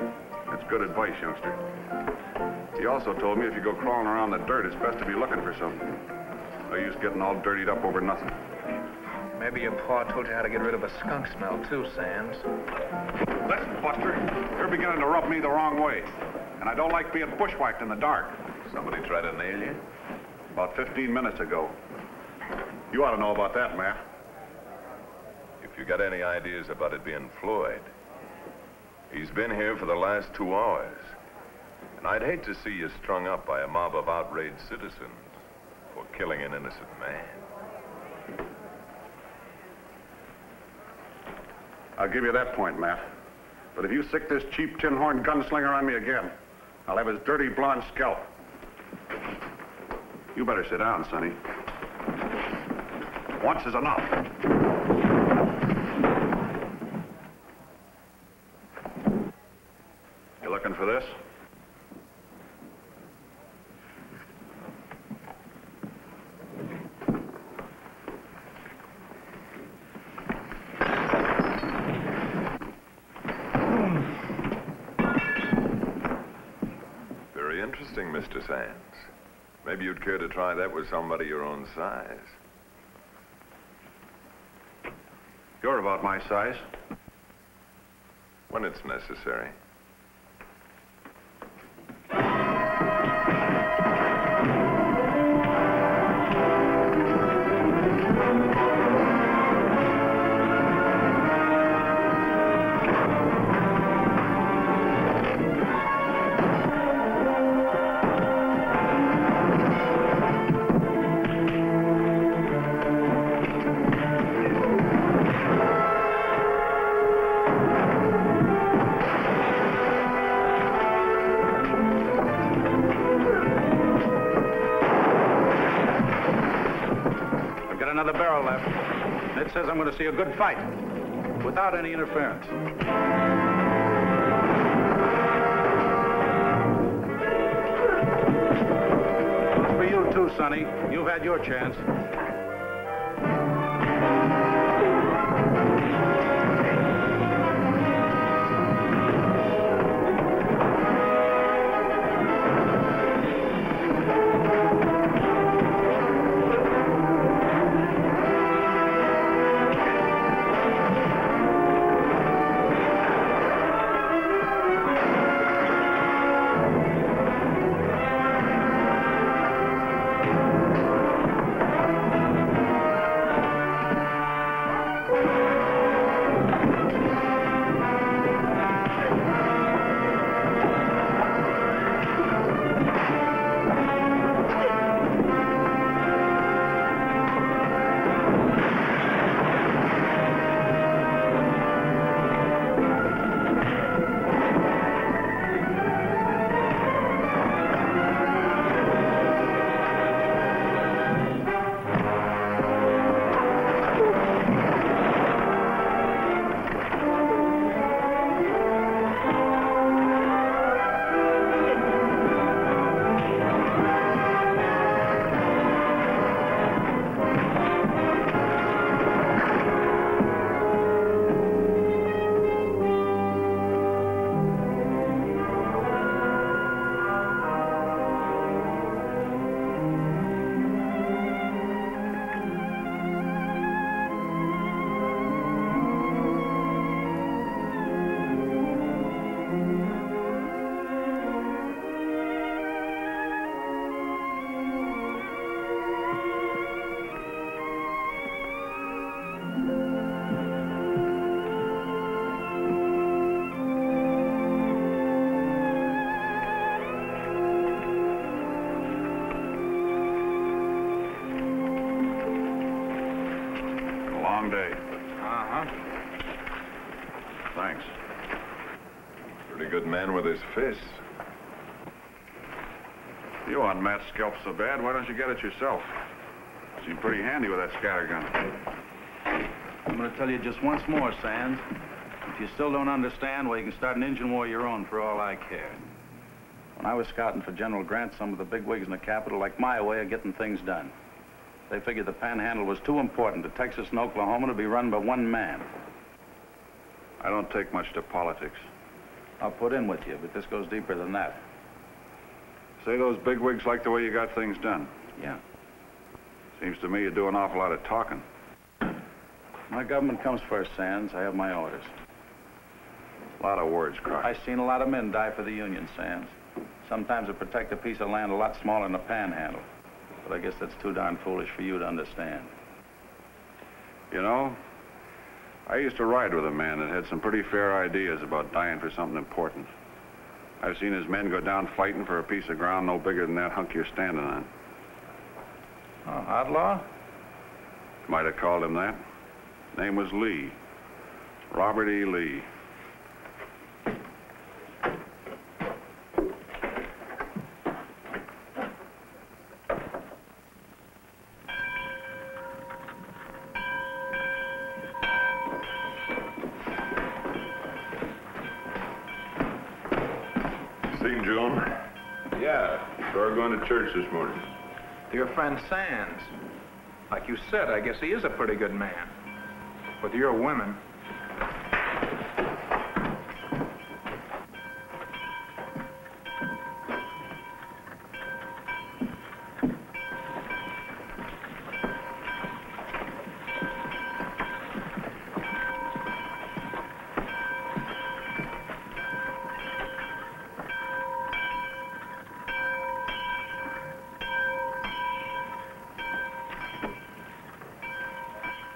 It's good advice, youngster. He also told me if you go crawling around the dirt, it's best to be looking for something. No use getting all dirtied up over nothing. Maybe your pa told you how to get rid of a skunk smell, too, Sands. Listen, Buster, you're beginning to rub me the wrong way. And I don't like being bushwhacked in the dark. Somebody try to nail you? About 15 minutes ago. You ought to know about that, Matt. If you got any ideas about it being Floyd, he's been here for the last 2 hours. And I'd hate to see you strung up by a mob of outraged citizens for killing an innocent man. I'll give you that point, Matt. But if you sick this cheap tin-horn gunslinger on me again, I'll have his dirty blonde scalp. You better sit down, Sonny. Once is enough. You looking for this? Very interesting, Mr. Sands. Maybe you'd care to try that with somebody your own size. You're about my size. When it's necessary. the barrel left. It says I'm going to see a good fight, without any interference. For you too, Sonny. You've had your chance. Long day. Thanks. Pretty good man with his fists. You want Matt's scalp so bad, why don't you get it yourself? Seemed pretty handy with that scattergun. I'm going to tell you just once more, Sands. If you still don't understand, well, you can start an engine war of your own for all I care. When I was scouting for General Grant, some of the bigwigs in the capital liked my way of getting things done. They figured the Panhandle was too important to Texas and Oklahoma to be run by one man. I don't take much to politics. I'll put in with you, but this goes deeper than that. Say those bigwigs like the way you got things done. Yeah. Seems to me you do an awful lot of talking. My government comes first, Sands. I have my orders. A lot of words, Croc. I've seen a lot of men die for the Union, Sands. Sometimes to protect a piece of land a lot smaller than the Panhandle. But I guess that's too darn foolish for you to understand. You know, I used to ride with a man that had some pretty fair ideas about dying for something important. I've seen his men go down fighting for a piece of ground no bigger than that hunk you're standing on. Oh, outlaw? Might have called him that. Name was Lee. Robert E. Lee. Seen Joan? Yeah. Saw her going to church this morning. Your friend Sands. Like you said, I guess he is a pretty good man. With your women.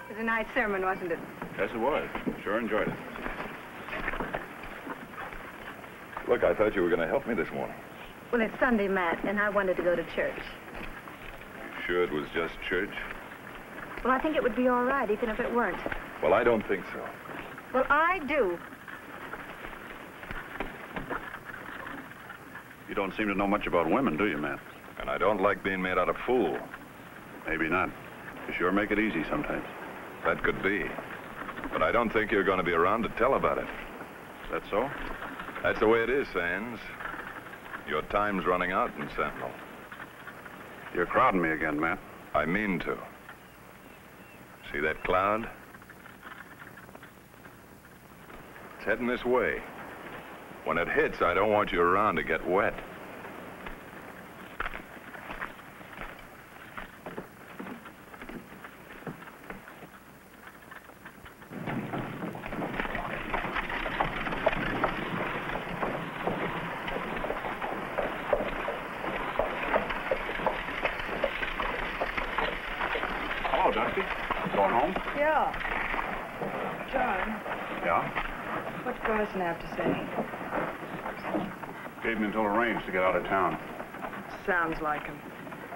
It was a nice sermon, wasn't it? Yes, it was. Sure enjoyed it. Look, I thought you were going to help me this morning. Well, it's Sunday, Matt, and I wanted to go to church. You sure it was just church? Well, I think it would be all right, even if it weren't. Well, I don't think so. Well, I do. You don't seem to know much about women, do you, man? And I don't like being made out a fool. Maybe not. You sure make it easy sometimes. That could be. But I don't think you're going to be around to tell about it. Is that so? That's the way it is, Sands. Your time's running out in Sentinel. You're crowding me again, Matt. I mean to. See that cloud? It's heading this way. When it hits, I don't want you around to get wet. Hello, Dusty. Going home? Yeah. John, Yeah? what's Garson have to say? Gave me until arranged to get out of town. Sounds like him.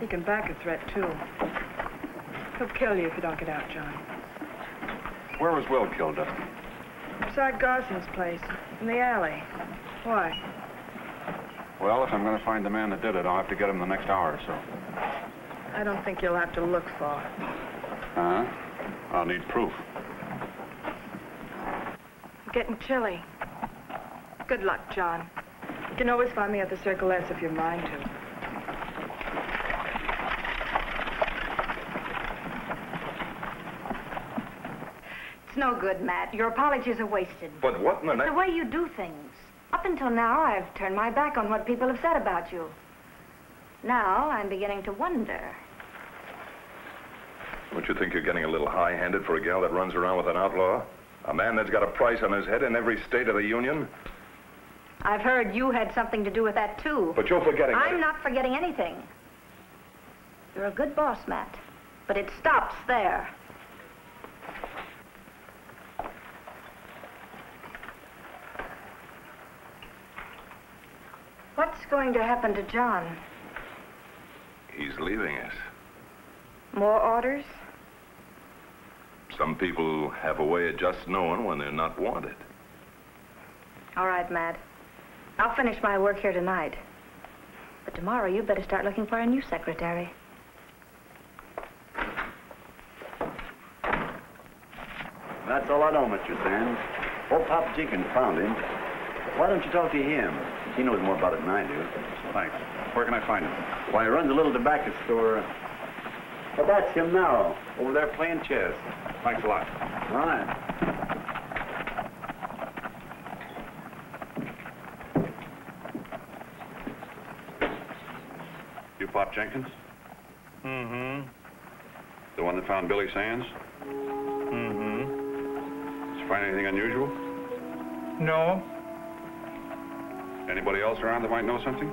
He can back a threat, too. He'll kill you if you don't get out, John. Where was Will killed, Dusty? Beside Garson's place, in the alley. Why? Well, if I'm going to find the man that did it, I'll have to get him the next hour or so. I don't think you'll have to look far. Uh-huh. I'll need proof. I'm getting chilly. Good luck, John. You can always find me at the Circle S if you're mind to. It's no good, Matt. Your apologies are wasted. But what in the It's the way you do things. Up until now, I've turned my back on what people have said about you. Now, I'm beginning to wonder. Don't you think you're getting a little high-handed for a gal that runs around with an outlaw? A man that's got a price on his head in every state of the Union? I've heard you had something to do with that, too. But you're forgetting... I'm not forgetting anything. You're a good boss, Matt. But it stops there. What's going to happen to John? He's leaving us. More orders? Some people have a way of just knowing when they're not wanted. All right, Matt. I'll finish my work here tonight. But tomorrow, you better start looking for a new secretary. That's all I know, Mr. Sands. Old Pop Jenkins found him. Why don't you talk to him? He knows more about it than I do. Thanks. Where can I find him? Why, he runs a little tobacco store. But that's him now, over there playing chess. Thanks a lot. All right. You Pop Jenkins? Mm-hmm. The one that found Billy Sands? Mm-hmm. Did you find anything unusual? No. Anybody else around that might know something?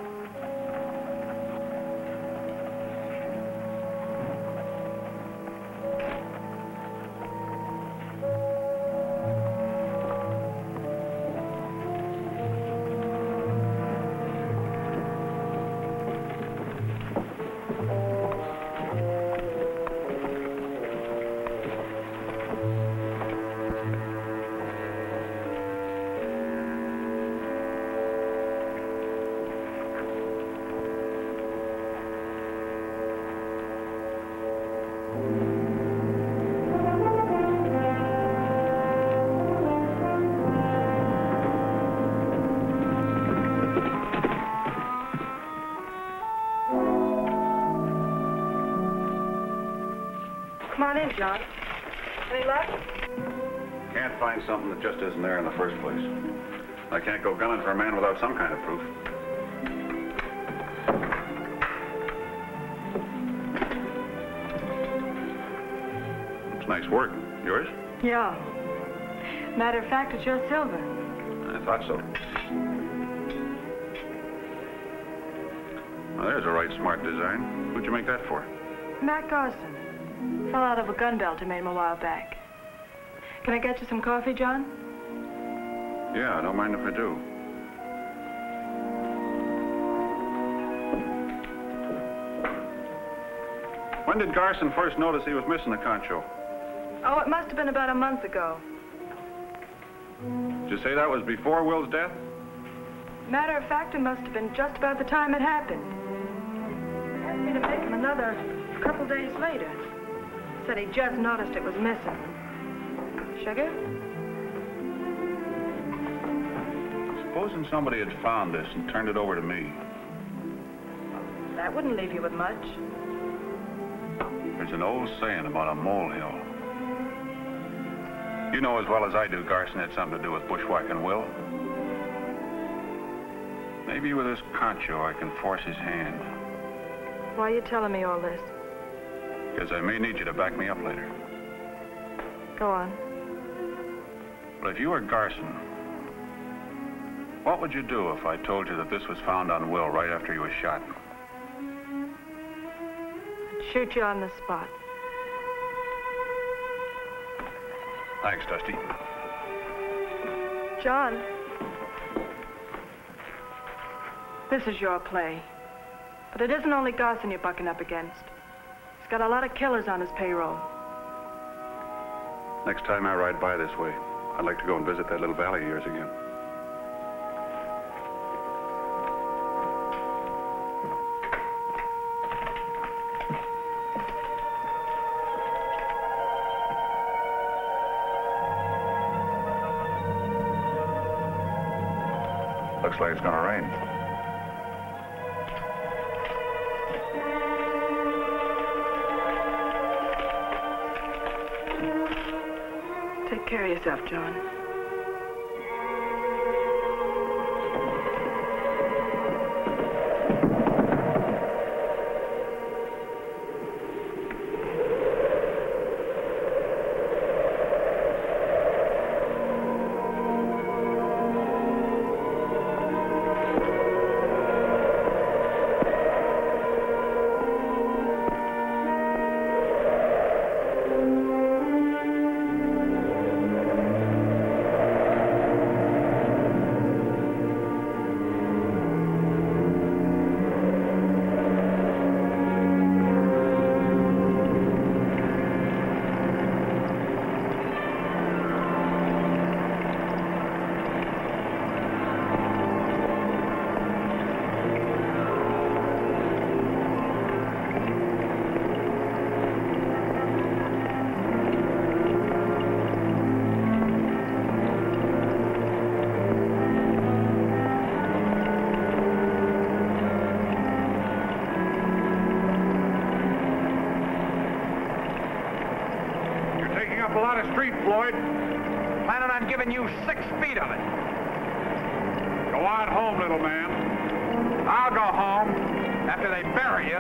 Come on in, John. Any luck? Can't find something that just isn't there in the first place. I can't go gunning for a man without some kind of proof. It's nice work. Yours? Yeah. Matter of fact, it's your silver. I thought so. Well, there's a right smart design. Who'd you make that for? Matt Garson. Fell out of a gun belt I made him a while back. Can I get you some coffee, John? Yeah, I don't mind if I do. When did Garson first notice he was missing the concho? Oh, it must have been about a month ago. Did you say that was before Will's death? Matter of fact, it must have been just about the time it happened. Asked me to make him another couple days later. Said he just noticed it was missing. Sugar? Supposing somebody had found this and turned it over to me. That wouldn't leave you with much. There's an old saying about a molehill. You know as well as I do Garson had something to do with bushwhacking Will. Maybe with this concho I can force his hand. Why are you telling me all this? Because I may need you to back me up later. Go on. But if you were Garson, what would you do if I told you that this was found on Will right after he was shot? I'd shoot you on the spot. Thanks, Dusty. John. This is your play. But it isn't only Garson you're bucking up against. He's got a lot of killers on his payroll. Next time I ride by this way, I'd like to go and visit that little valley of yours again. Looks like it's gonna rain. Take care of yourself, John. Street, Floyd. Planning on giving you 6 feet of it. Go on home, little man. I'll go home after they bury you.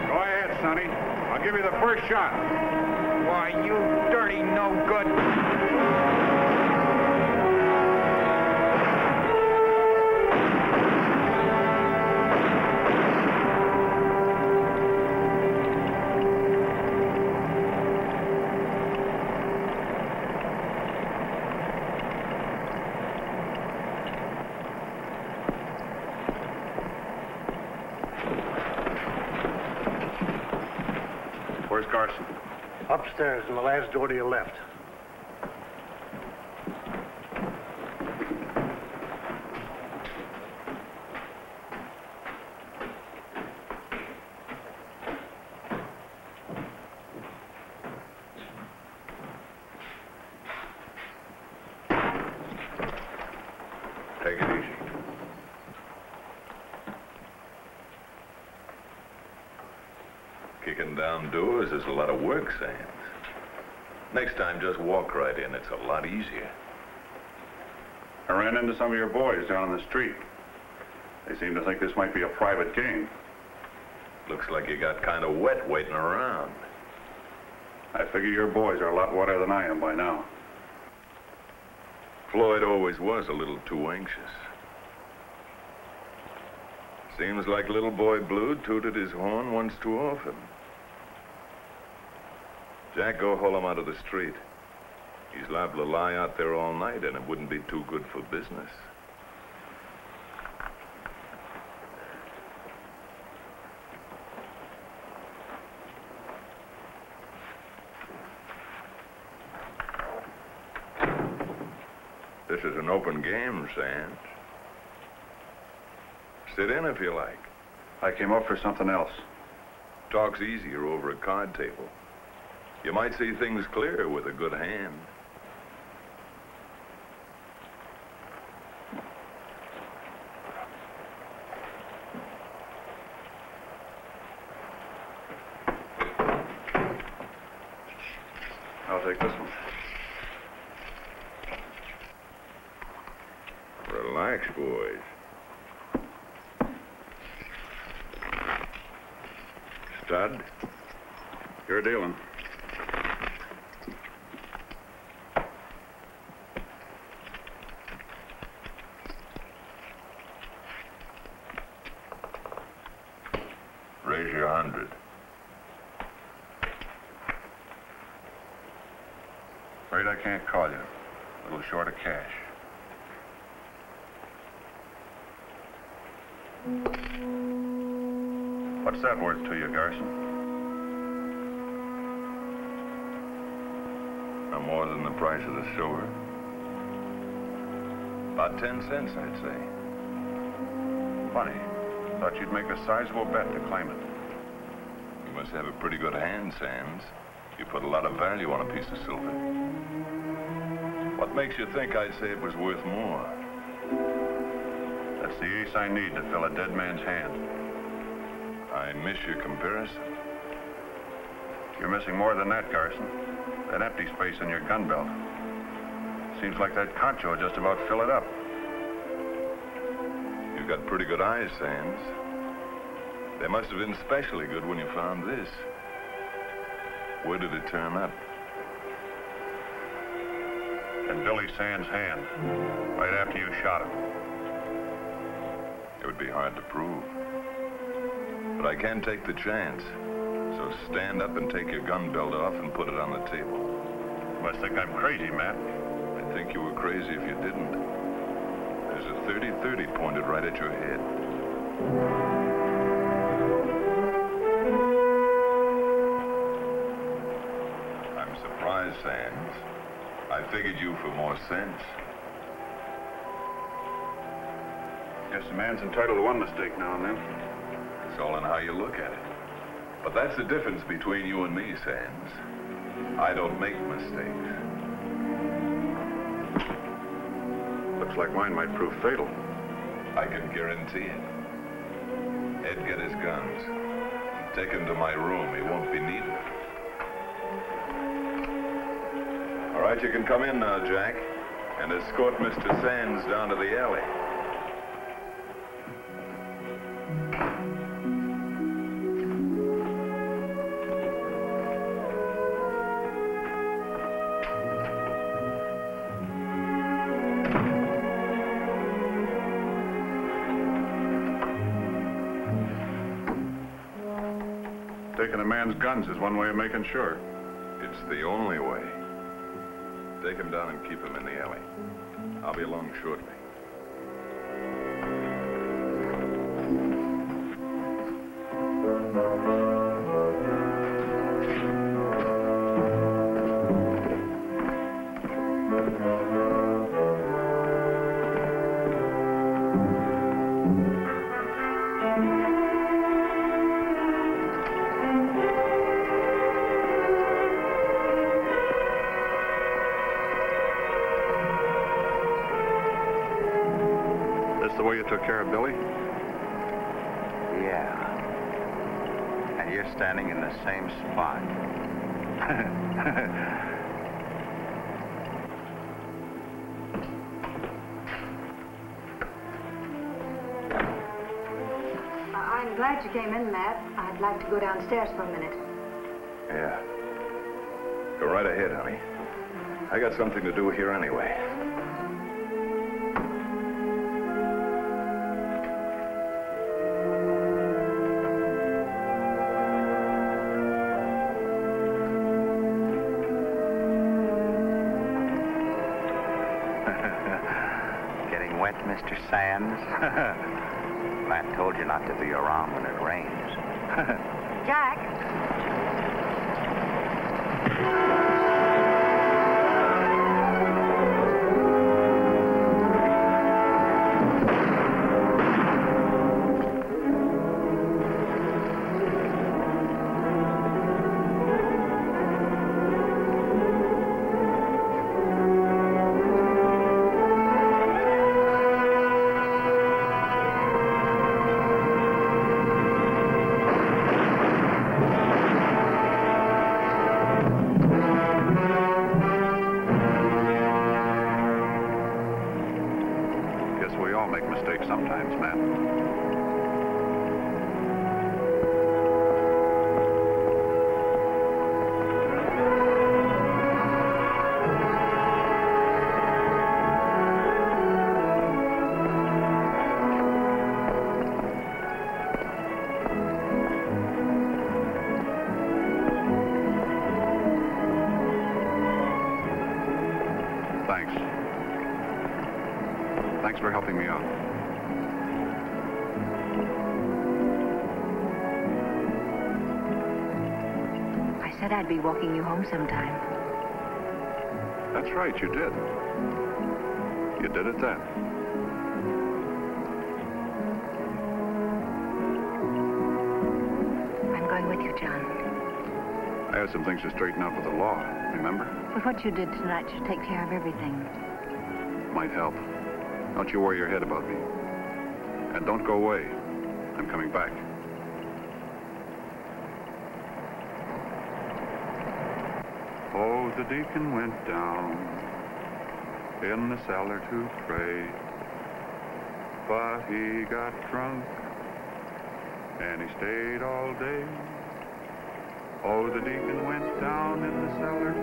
Go ahead, Sonny. I'll give you the first shot. Why, you dirty no-good. Where's Garson? Upstairs in the last door to your left. Take it easy. Kicking down doors is a lot of work, Sands. Next time, just walk right in. It's a lot easier. I ran into some of your boys down on the street. They seem to think this might be a private game. Looks like you got kind of wet waiting around. I figure your boys are a lot wetter than I am by now. Floyd always was a little too anxious. Seems like little boy Blue tooted his horn once too often. Jack, go haul him out of the street. He's liable to lie out there all night, and it wouldn't be too good for business. This is an open game, Sands. Sit in if you like. I came up for something else. Talk's easier over a card table. You might see things clear with a good hand. I'll take this one. Relax, boys. Stud? You're dealing. Raise your 100. Afraid I can't call you. A little short of cash. What's that worth to you, Garson? No more than the price of the silver. About 10 cents, I'd say. Funny. Thought you'd make a sizable bet to claim it. You must have a pretty good hand, Sands. You put a lot of value on a piece of silver. What makes you think I'd say it was worth more? That's the ace I need to fill a dead man's hand. I miss your comparison. You're missing more than that, Garson. That empty space in your gun belt. Seems like that concho just about fill it up. You've got pretty good eyes, Sands. They must have been especially good when you found this. Where did it turn up? In Billy Sands' hand, right after you shot him. It would be hard to prove. But I can take the chance. So stand up and take your gun belt off and put it on the table. You must think I'm crazy, Matt. I'd think you were crazy if you didn't. There's a 30-30 pointed right at your head. I'm surprised, Sands. I figured you for more sense. Guess a man's entitled to one mistake now and then. It's all in how you look at it. But that's the difference between you and me, Sands. I don't make mistakes. Looks like mine might prove fatal. I can guarantee it. Ed, get his guns. Take him to my room. He won't be needed. All right, you can come in now, Jack, and escort Mr. Sands down to the alley. Taking a man's guns is one way of making sure. It's the only way. Take him down and keep him in the alley. I'll be along shortly. The way you took care of Billy? Yeah. And you're standing in the same spot. I'm glad you came in, Matt. I'd like to go downstairs for a minute. Yeah. Go right ahead, honey. I got something to do here anyway. Mr. Sands. Matt told you not to be around when it rains. Jack. Thanks for helping me out. I said I'd be walking you home sometime. That's right, you did. You did it then. I'm going with you, John. I have some things to straighten out with the law, remember? But what you did tonight should take care of everything. Might help. Don't you worry your head about me. And don't go away. I'm coming back. Oh, the deacon went down in the cellar to pray, but he got drunk and he stayed all day. Oh, the deacon went down in the cellar